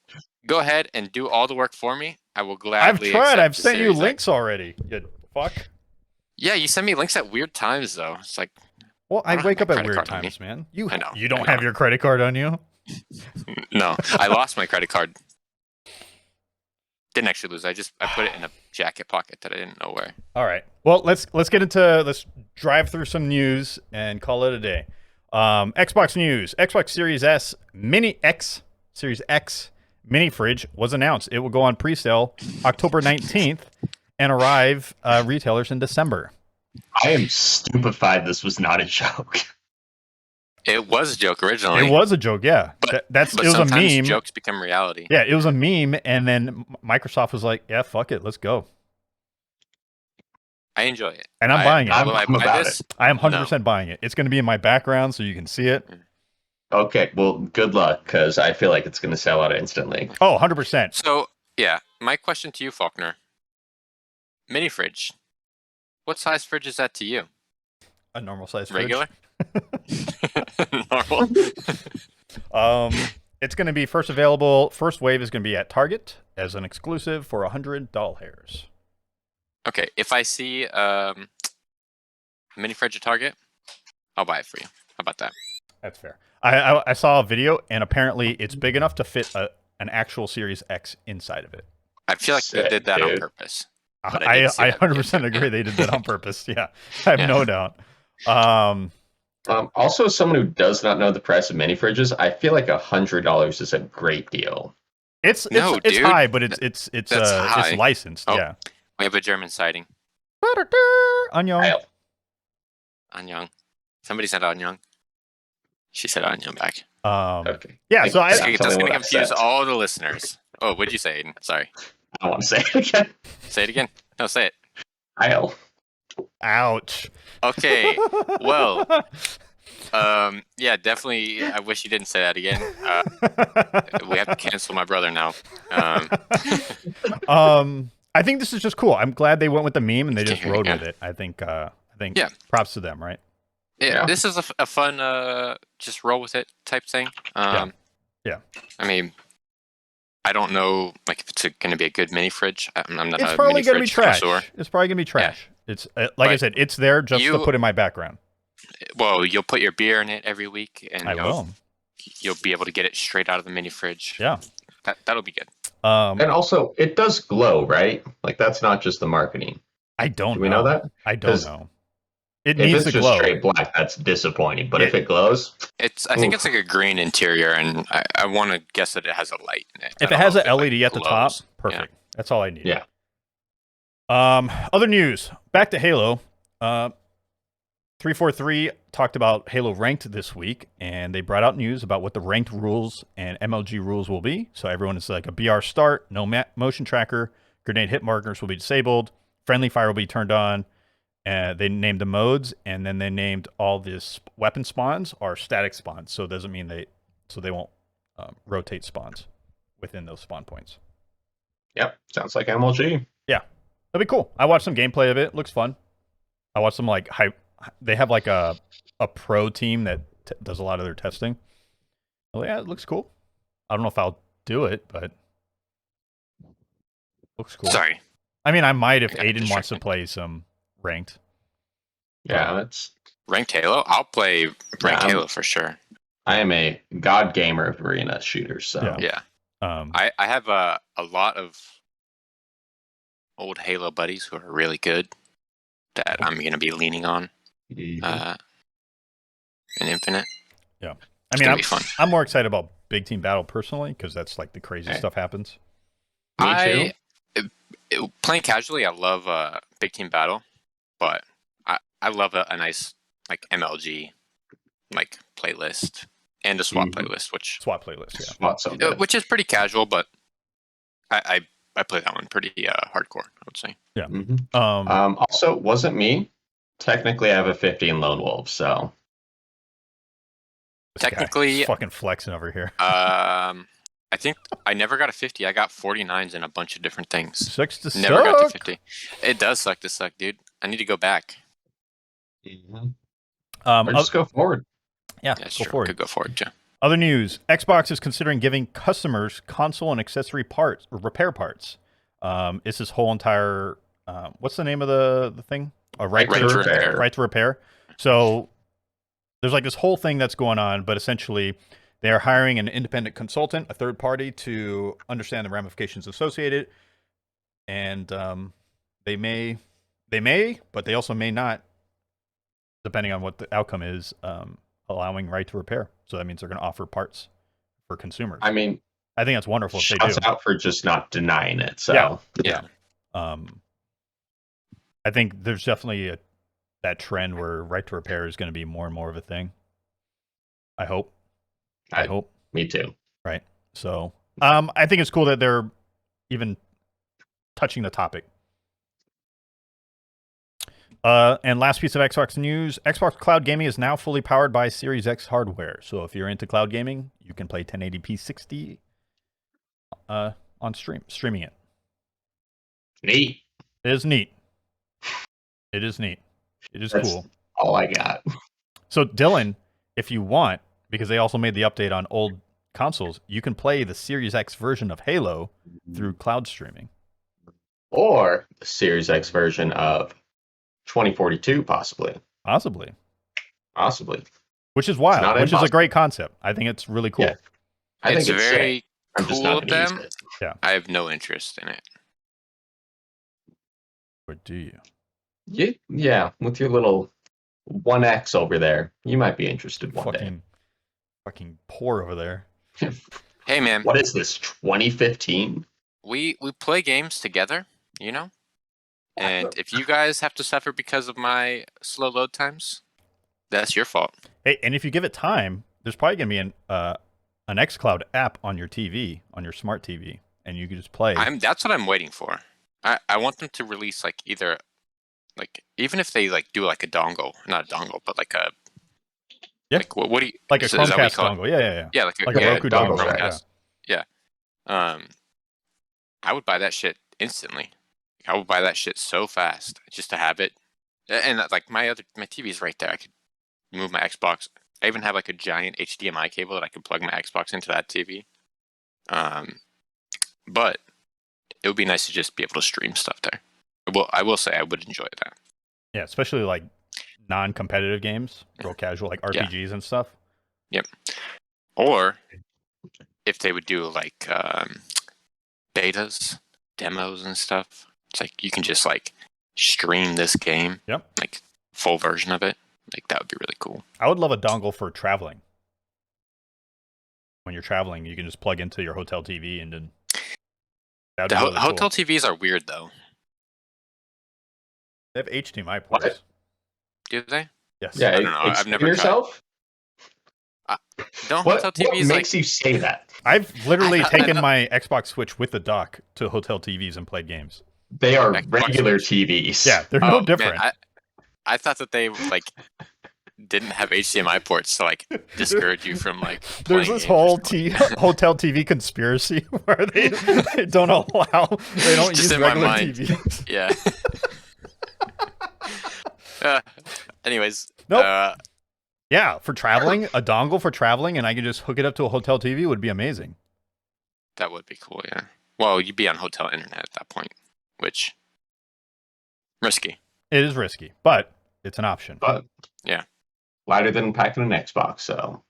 go ahead and do all the work for me. I will I've gladly. tried. accept I've the sent you Series X. links already. You fuck. Yeah, you send me links at weird times though. It's like, Well, I I don't wake have up my at credit weird card on me. times, man. I know, You don't I have know. your credit card on you? no, I lost my credit card. Didn't actually lose. I put it in a jacket pocket that I didn't know where. All right. Well, let's drive through some news and call it a day. Xbox news: Xbox Series S Series X mini fridge was announced. It will go on pre-sale October 19th and arrive retailers in December. I am stupefied. This was not a joke. It was a joke originally. It was a joke, yeah. But it was a sometimes meme. jokes become reality. Yeah, it was a meme, and then Microsoft was like, "Yeah, fuck it, let's go." I enjoy it. And I'm buying it. I'm Will I about buy it. this? I am 100% buying it. It's going to be in my background so you can see it. Okay, well, good luck, because I feel like it's going to sell out instantly. Oh, 100%. So, yeah, my question to you, Faulkner. Mini fridge. What size fridge is that to you? A normal size fridge. Regular? Normal? It's going to be first wave is going to be at Target as an exclusive for $100. Okay, if I see a mini fridge at Target, I'll buy it for you. How about that? That's fair. I saw a video, and apparently it's big enough to fit an actual Series X inside of it. I feel like they Sick, did that on dude. purpose. I But I did see that 100% video. agree they did that on purpose. Yeah, I have Yeah. no doubt. Also, as someone who does not know the price of mini fridges, I feel like $100 is a great deal. It's No, it's dude. high, but it's high. licensed. Oh. Yeah. We have a German sighting. Annyeong. Kyle. Anyang. Somebody said Anyang. She said Anyang back. Okay. Yeah, so That's Tell me going to what I confuse said. all the listeners. Oh, what'd you say, Aiden? Sorry. I don't want to say it again. Say it again. No, say it. Kyle. Ouch. Okay. Well, yeah, definitely. I wish you didn't say that again. We have to cancel my brother now. I think this is just cool. I'm glad they went with the meme and they just rode Yeah. with it. I think Yeah. props to them, right? Yeah, Yeah. this is a fun, just roll with it type thing. Yeah. I mean, I don't know, like, if it's going to be a good mini fridge. I'm not It's a probably mini going to be fridge trash. connoisseur. It's probably going to be trash. It's like I But said, it's there just to you- put in my background. Well, you'll put your beer in it every week, and I will. you'll be able to get it straight out of the mini fridge. Yeah. That'll be good. And also, it does glow, right? Like, that's not just the marketing. I don't Do we know that? I don't 'Cause know. It If needs it's to just glow. straight black, that's disappointing. But Yeah. if it glows, I think Oof. it's like a green interior, and I want to guess that it has a light in it. I If it don't has know an if like, LED at the top, glows. perfect. That's all I need. yeah. Other news. Back to Halo. 343 talked about Halo Ranked this week, and they brought out news about what the ranked rules and MLG rules will be. So everyone is like a BR start, no motion tracker, grenade hit markers will be disabled, friendly fire will be turned on. They named the modes, and then they named all this weapon spawns are static spawns. So it doesn't mean they won't rotate spawns within those spawn points. Yep. Sounds like MLG. That'd be cool. I watched some gameplay of it. Looks fun. I watched some like they have like a pro team that does a lot of their testing. Oh yeah, it looks cool. I don't know if I'll do it, but looks cool. Sorry. I mean, I might if Yeah, Aiden wants to distracting. play some ranked. Yeah, that's. Ranked Halo? I'll play Ranked Yeah. Halo for sure. I am a god gamer of arena shooters, so Yeah. Yeah. I have a lot of old Halo buddies who are really good that I'm going to be leaning on in Infinite. I It's mean, gonna be fun. I'm more excited about Big Team Battle personally because that's like the crazy Okay. stuff happens. Me too. Playing casually, I love Big Team Battle, but I love a nice like MLG like playlist and a SWAT Mhm. playlist, SWAT playlist, yeah. Not so good. which is pretty casual, but I play that one pretty hardcore, I would say. Mhm. Um, Also, wasn't me. Technically, I have a 50 in Lone Wolf, so this guy technically- is fucking flexing over here. I think I never got a 50. I got 49s in a bunch of different things. Sucks to Never got to suck. 50. It does suck to suck, dude. I need to go back. Or just go forward. Yeah, That's go true. forward. Could go forward, too. Other news: Xbox is considering giving customers console and accessory parts or repair parts. It's this whole entire what's the name of the thing? Right to repair. Right to repair. So there's like this whole thing that's going on, but essentially they are hiring an independent consultant, a third party, to understand the ramifications associated, and they may, but they also may not, depending on what the outcome is. Allowing right to repair. So that means they're going to offer parts for consumers. I mean, I think that's wonderful if they shouts do. out for just not denying it. So Yeah. I think there's definitely that trend where right to repair is going to be more and more of a thing. I hope. I hope. Me too. Right. So I think it's cool that they're even touching the topic. And last piece of Xbox news, Xbox Cloud Gaming is now fully powered by Series X hardware. So if you're into cloud gaming, you can play 1080p 60 on streaming it. Neat. It is neat. It is neat. It is That's cool. all I got. So Dylan, if you want, because they also made the update on old consoles, you can play the Series X version of Halo through cloud streaming. Or the Series X version of 2042, possibly. Possibly. It's Which is not wild. Which is a impossible. great concept. I think it's really cool. Yeah. I It's think it's very sick. I'm just cool not of gonna use them. it. Yeah. I have no interest in it. Or do you? Yeah, with your little 1X over there, you might be interested one day. Fucking poor over there. Hey, man. What is this, 2015? We play games together, you know? And if you guys have to suffer because of my slow load times, that's your fault. Hey, and if you give it time, there's probably gonna be an xCloud app on your TV, on your smart TV, and you can just play. That's what I'm waiting for. I want them to release like either like even if they like do like a dongle, not a dongle, but like a like what do you like a is that what you Chromecast call it? dongle? Yeah. Yeah, Like a Roku dongle. Chromecast. Yeah. I would buy that shit instantly. I would buy that shit so fast just to have it. And like my TV is right there. I could move my Xbox. I even have like a giant HDMI cable that I could plug my Xbox into that TV. But it would be nice to just be able to stream stuff there. I will say I would enjoy that. Yeah, especially like non-competitive games, real casual, like RPGs and stuff. Yep. Or if they would do like betas, demos and stuff, it's like you can just like stream this game. Yep. Like full version of it. Like that would be really cool. I would love a dongle for traveling. When you're traveling, you can just plug into your hotel TV and then. The hotel TVs are weird though. They have HDMI ports. What? Do they? Yes. Yeah, I don't know. I've never tried. yourself? Don't What hotel TVs makes you say that? I've literally taken my Xbox Switch with the dock to hotel TVs and played games. They are Xbox regular Switch. TVs. Yeah, they're no different. Man, I thought that they like didn't have HDMI ports to like discourage you from like. There's playing this games whole or something. hotel TV conspiracy where they don't allow, they don't Just use in my regular mind. TVs. Yeah. Anyways. Nope. Yeah, for traveling, a dongle for traveling, and I can just hook it up to a hotel TV would be amazing. That would be cool. Yeah. Well, you'd be on hotel internet at that point, which risky. It is risky, but it's an option. But yeah, lighter than packing an Xbox. So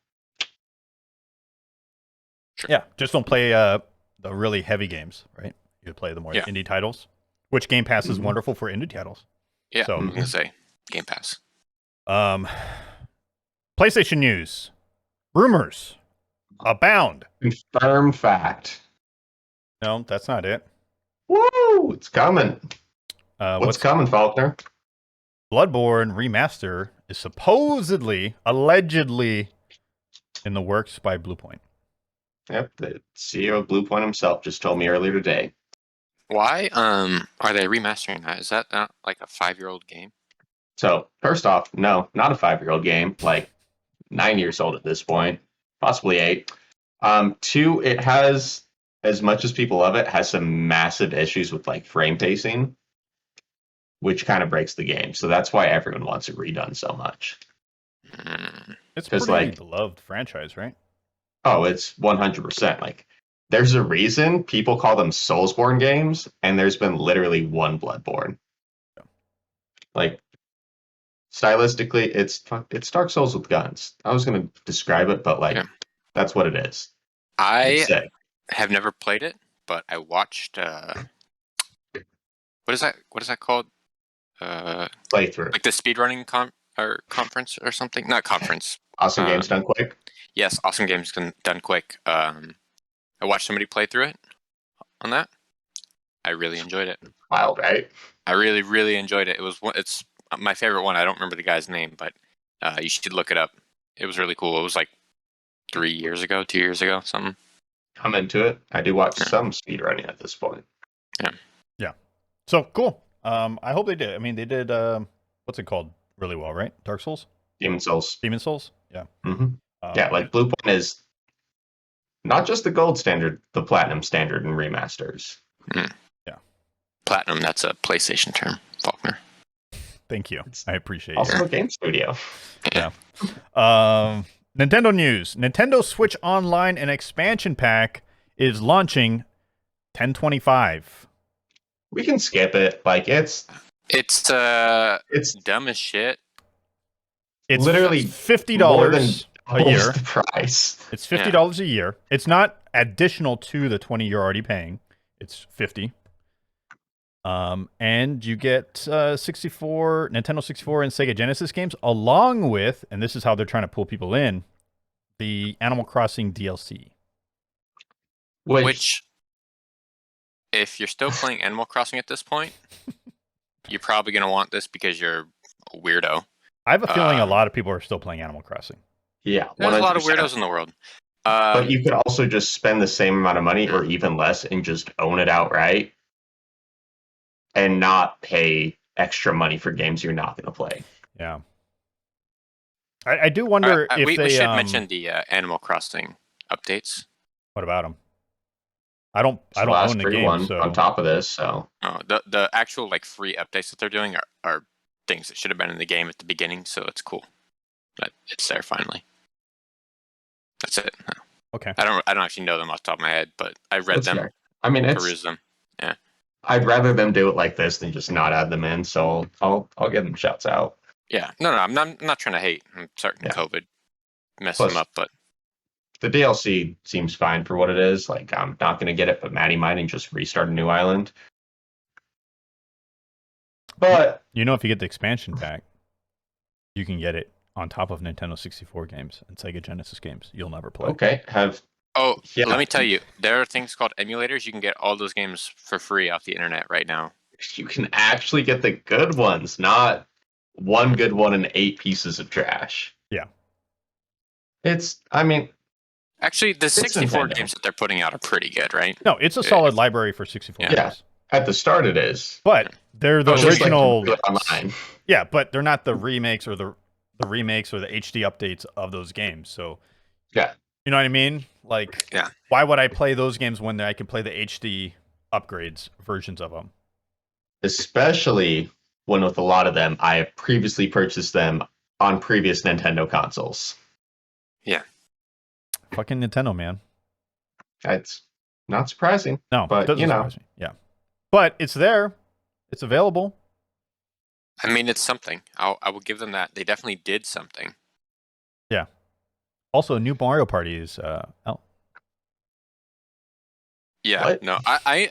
sure. Yeah, just don't play the really heavy games, right? You play the more indie titles, which Game Pass is wonderful for indie titles. Yeah, so, I'm gonna say Game Pass. PlayStation news. Rumors abound. confirmed fact. No, that's not it. Woo! It's coming. What's coming, Faulkner? Bloodborne Remaster is supposedly, allegedly, in the works by Bluepoint. Yep, the CEO of Bluepoint himself just told me earlier today. Why are they remastering that? Is that not like a 5-year-old game? So, first off, no, not a 5-year-old game. Like 9 years old at this point, possibly 8. Two, it has, as much as people love it, has some massive issues with like frame pacing, which kind of breaks the game. So that's why everyone wants it redone so much. It's a 'Cause, pretty like- beloved franchise, right? Oh, it's 100%. Like, there's a reason people call them Soulsborne games, and there's been literally one Bloodborne. Yeah. Like, stylistically, it's Dark Souls with guns. I was gonna describe it, but like, Yeah. that's what it is. I It's sick. have never played it, but I watched. What is that? What is that called? Playthrough. Like the speedrunning conference or something? Not conference. Awesome games done quick. Yes, awesome games done quick. I watched somebody play through it on that. I really enjoyed it. Wild, right? I really, really enjoyed it. It's my favorite one. I don't remember the guy's name, but you should look it up. It was really cool. It was like 2 years ago, something. I'm into it. I do watch some speedrunning at this point. So cool. I hope they did. I mean, they did. What's it called? Really well, right? Dark Souls, Demon Souls. Demon Souls. Yeah. Mm-hmm. Yeah, like Blue Point is not just the gold standard, the platinum standard in remasters. Platinum. That's a PlayStation term, Faulkner. Thank you. I appreciate it. Also a game studio. Nintendo news. Nintendo Switch Online and expansion pack is launching 10/25. We can skip it. Like it's dumb as shit. It's literally $50 more than a year. almost the price. It's $50 a year. It's not additional to the 20 you're already paying. It's 50. And you get Nintendo 64 and Sega Genesis games, along with, and this is how they're trying to pull people in, the Animal Crossing DLC. Which If you're still playing Animal Crossing at this point, you're probably going to want this because you're a weirdo. I have a feeling a lot of people are still playing Animal Crossing. yeah, There's a lot of 100%. weirdos in the world. But you could also just spend the same amount of money or even less and just own it outright and not pay extra money for games you're not going to play. Yeah. I do wonder if we they should mention the Animal Crossing updates. What about them? I don't It's the last own the free game, one so on top of this, so Oh, the actual like free updates that they're doing are things that should have been in the game at the beginning, so it's cool that it's there finally. That's it. okay. I don't actually know them off the top of my head, but I read that's them, fair. I mean, perused them. I'd rather them do it like this than just not add them in. So I'll give them shouts out. Yeah, no, I'm not trying to hate. I'm certain Yeah. COVID messed Plus- them up, but The DLC seems fine for what it is. Like I'm not going to get it, but Maddie might and just restart a new island. But You know, if you get the expansion pack, you can get it on top of Nintendo 64 games and Sega Genesis games you'll never play. okay, Yeah. let me tell you, there are things called emulators. You can get all those games for free off the internet right now. you can actually get the good ones, not one good one and 8 pieces of trash. Yeah. I mean, Actually, the 64 Nintendo. games that they're putting out are pretty good, right? No, it's a solid library for 64 Yeah. games. at the start it is. But they're the It's just like original. really online. Yeah, but they're not the remakes or the remakes or the HD updates of those games. So Yeah. you know what I mean? Like, Yeah. why would I play those games when I can play the HD upgrades versions of them? Especially when with a lot of them, I have previously purchased them on previous Nintendo consoles. Fucking Nintendo, man. It's not surprising. No, But, doesn't you know. surprise me. Yeah, but it's there. It's available. I mean, it's something. I will give them that. They definitely did something. Also, a new Mario Party is out. Yeah. What? No, I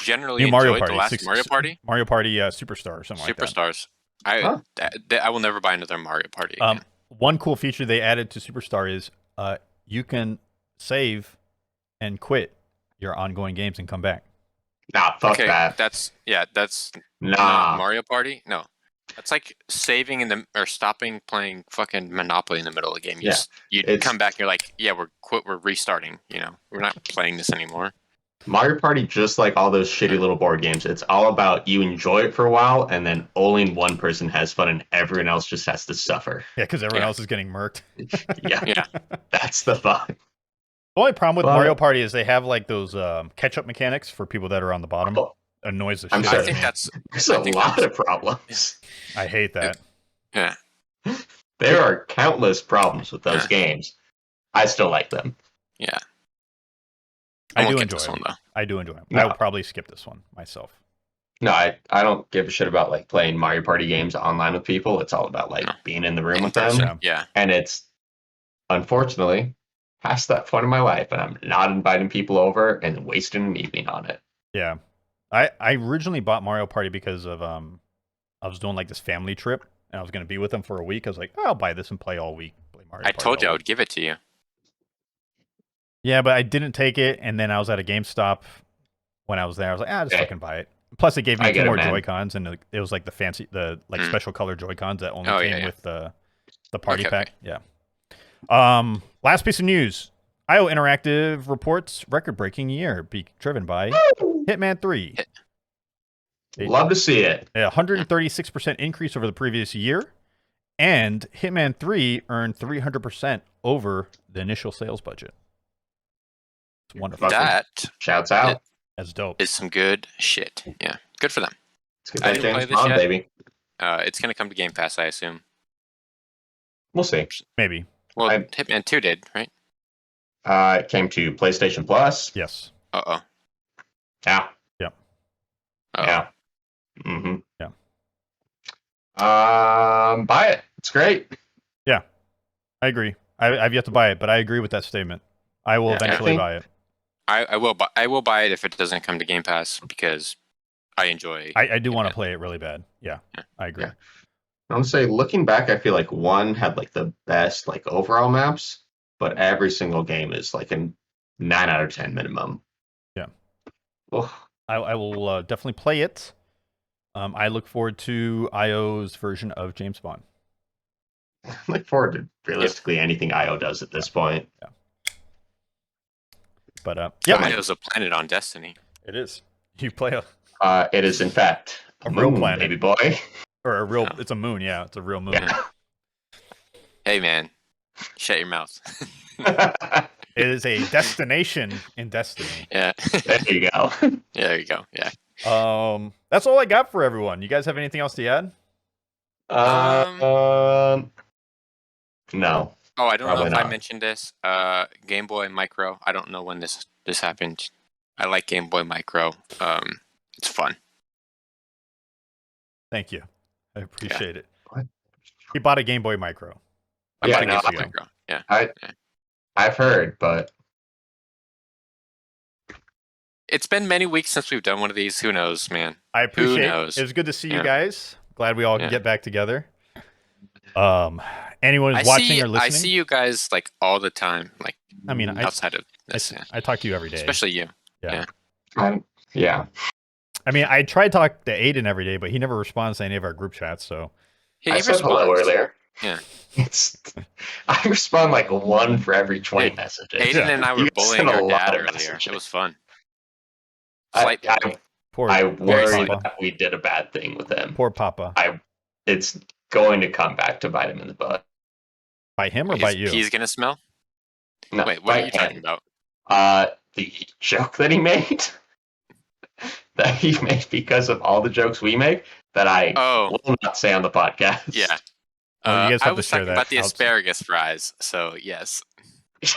generally New Mario enjoyed Party. the last Mario Party. Mario Party Superstar or something like that. Superstars. Huh? I will never buy another Mario Party again. One cool feature they added to Superstar is you can save and quit your ongoing games and come back. Nah, fuck okay, that. that's Nah. not Mario Party. No, that's like saving or stopping playing fucking Monopoly in the middle of the game. You it's- come back. You're like, yeah, we're restarting. You know, we're not playing this anymore. Mario Party, just like all those shitty little board games, it's all about you enjoy it for a while, and then only one person has fun, and everyone else just has to suffer. Yeah, because everyone Yeah. else is getting murked. Yeah, Yeah. that's the fun. The only problem with But- Mario Party is they have like those catch-up mechanics for people that are on the bottom. Oh, Annoys the I'm shit sure. out I of think me. that's there's I a think lot that's- of problems. I hate that. yeah. There are countless problems with those Yeah. games. I still like them. Yeah. I won't do get enjoy this them. one though. I do enjoy them. No. I will probably skip this one myself. No, I don't give a shit about like playing Mario Party games online with people. It's all about like No. being in the room In with person, them. yeah. And it's unfortunately past that point in my life, and I'm not inviting people over and wasting an evening on it. Yeah. I originally bought Mario Party because of I was doing like this family trip and I was going to be with them for a week. I was like, oh, I'll buy this and play all week. Play Mario I Party told you I all would week. give it to you. Yeah, but I didn't take it, and then I was at a GameStop when I was there. I was like, just Okay. fucking buy it. Plus, it gave me I two get it, more man. Joy-Cons, and it was like the like Mm. special color Joy-Cons that only Oh, came yeah, yeah. with the party Okay, pack. Yeah. Last piece of news: IO Interactive reports record-breaking year, driven by Hitman 3. Love to see it. A 136% increase over the previous year, and Hitman 3 earned 300% over the initial sales budget. It's wonderful. Fucking That Shouts out. That's dope. is some good shit. Yeah. Good for them. Let's get I that didn't play James this Bond, yet. baby. It's gonna come to Game Pass, I assume. We'll see. Maybe. Well, I- Hitman 2 did, right? It came to PlayStation Plus. Yes. Uh-oh. Yeah. Uh-oh. Yeah. Mm-hmm. Yeah. Buy it. It's great. I agree. I've yet to buy it, but I agree with that statement. I will Yeah, I eventually think- buy it. I will buy it if it doesn't come to Game Pass because I enjoy. I do want to Yeah. play it really bad. Yeah, Yeah. I agree. Yeah. I want to say, looking back, I feel like one had like the best like overall maps, but every single game is like a 9 out of 10 minimum. Yeah. Ugh. I will definitely play it. I look forward to IO's version of James Bond. I look forward to realistically anything IO does at this point. But Yeah, yeah, it was a planet on Destiny. it is. You play a It is in fact A real moon, planet. baby boy. or a real. Oh. It's a moon. Yeah, it's a real moon. Yeah. Hey man, shut your mouth. It is a destination in Destiny. Yeah. There you go. Yeah, there you go. Yeah. That's all I got for everyone. You guys have anything else to add? No. Oh, I don't know Probably if I not. mentioned this. Game Boy Micro. I don't know when this happened. I like Game Boy Micro. It's fun. Thank you. I appreciate it. What? He bought a Game Boy Micro. I Yeah, bought a no, Game Boy I- Micro. Yeah. I've heard, but It's been many weeks since we've done one of these. Who knows, man? I appreciate it. knows? It was good to see you Yeah. guys. Glad we all can Yeah. get back together. Anyone who's watching or listening, I see you guys like all the time, like I mean, outside of this. Yeah. I talk to you every day. Especially you. yeah. I mean, I try to talk to Aiden every day, but he never responds to any of our group chats. So He I said hello responds. earlier. Yeah. I respond like one for every 20 Hey, messages. Aiden and I were You bullying sent a our lot dad of earlier. messages. It was fun. I, Slight I, bullying. poor, I poor worry Papa. that we did a bad thing with him. Poor Papa. It's going to come back to bite him in the butt. By him or by you? He's gonna smell. No, Wait, what are you bite talking him. about? The joke that he made, that he made because of all the jokes we make, that I Oh, will not say on the podcast. yeah. Oh, you guys I have to was share talking that about the outside. asparagus fries. So yes, I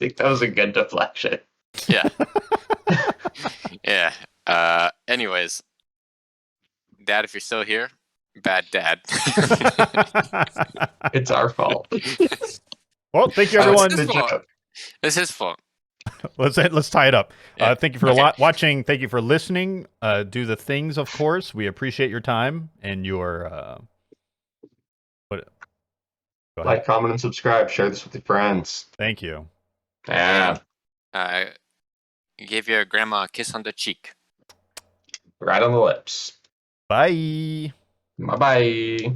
think that was a good deflection. yeah, yeah. Anyways, Dad, if you're still here, bad dad. It's our fault. Well, thank you, That was everyone. his the fault. joke. It's his fault. Let's tie it up. Yeah. Thank you for Okay. watching. Thank you for listening. Do the things, of course. We appreciate your time and your. Go ahead. Like, comment, and subscribe. Share this with your friends. Thank you. Yeah, Gave your grandma a kiss on the cheek. right on the lips. Bye. Bye bye.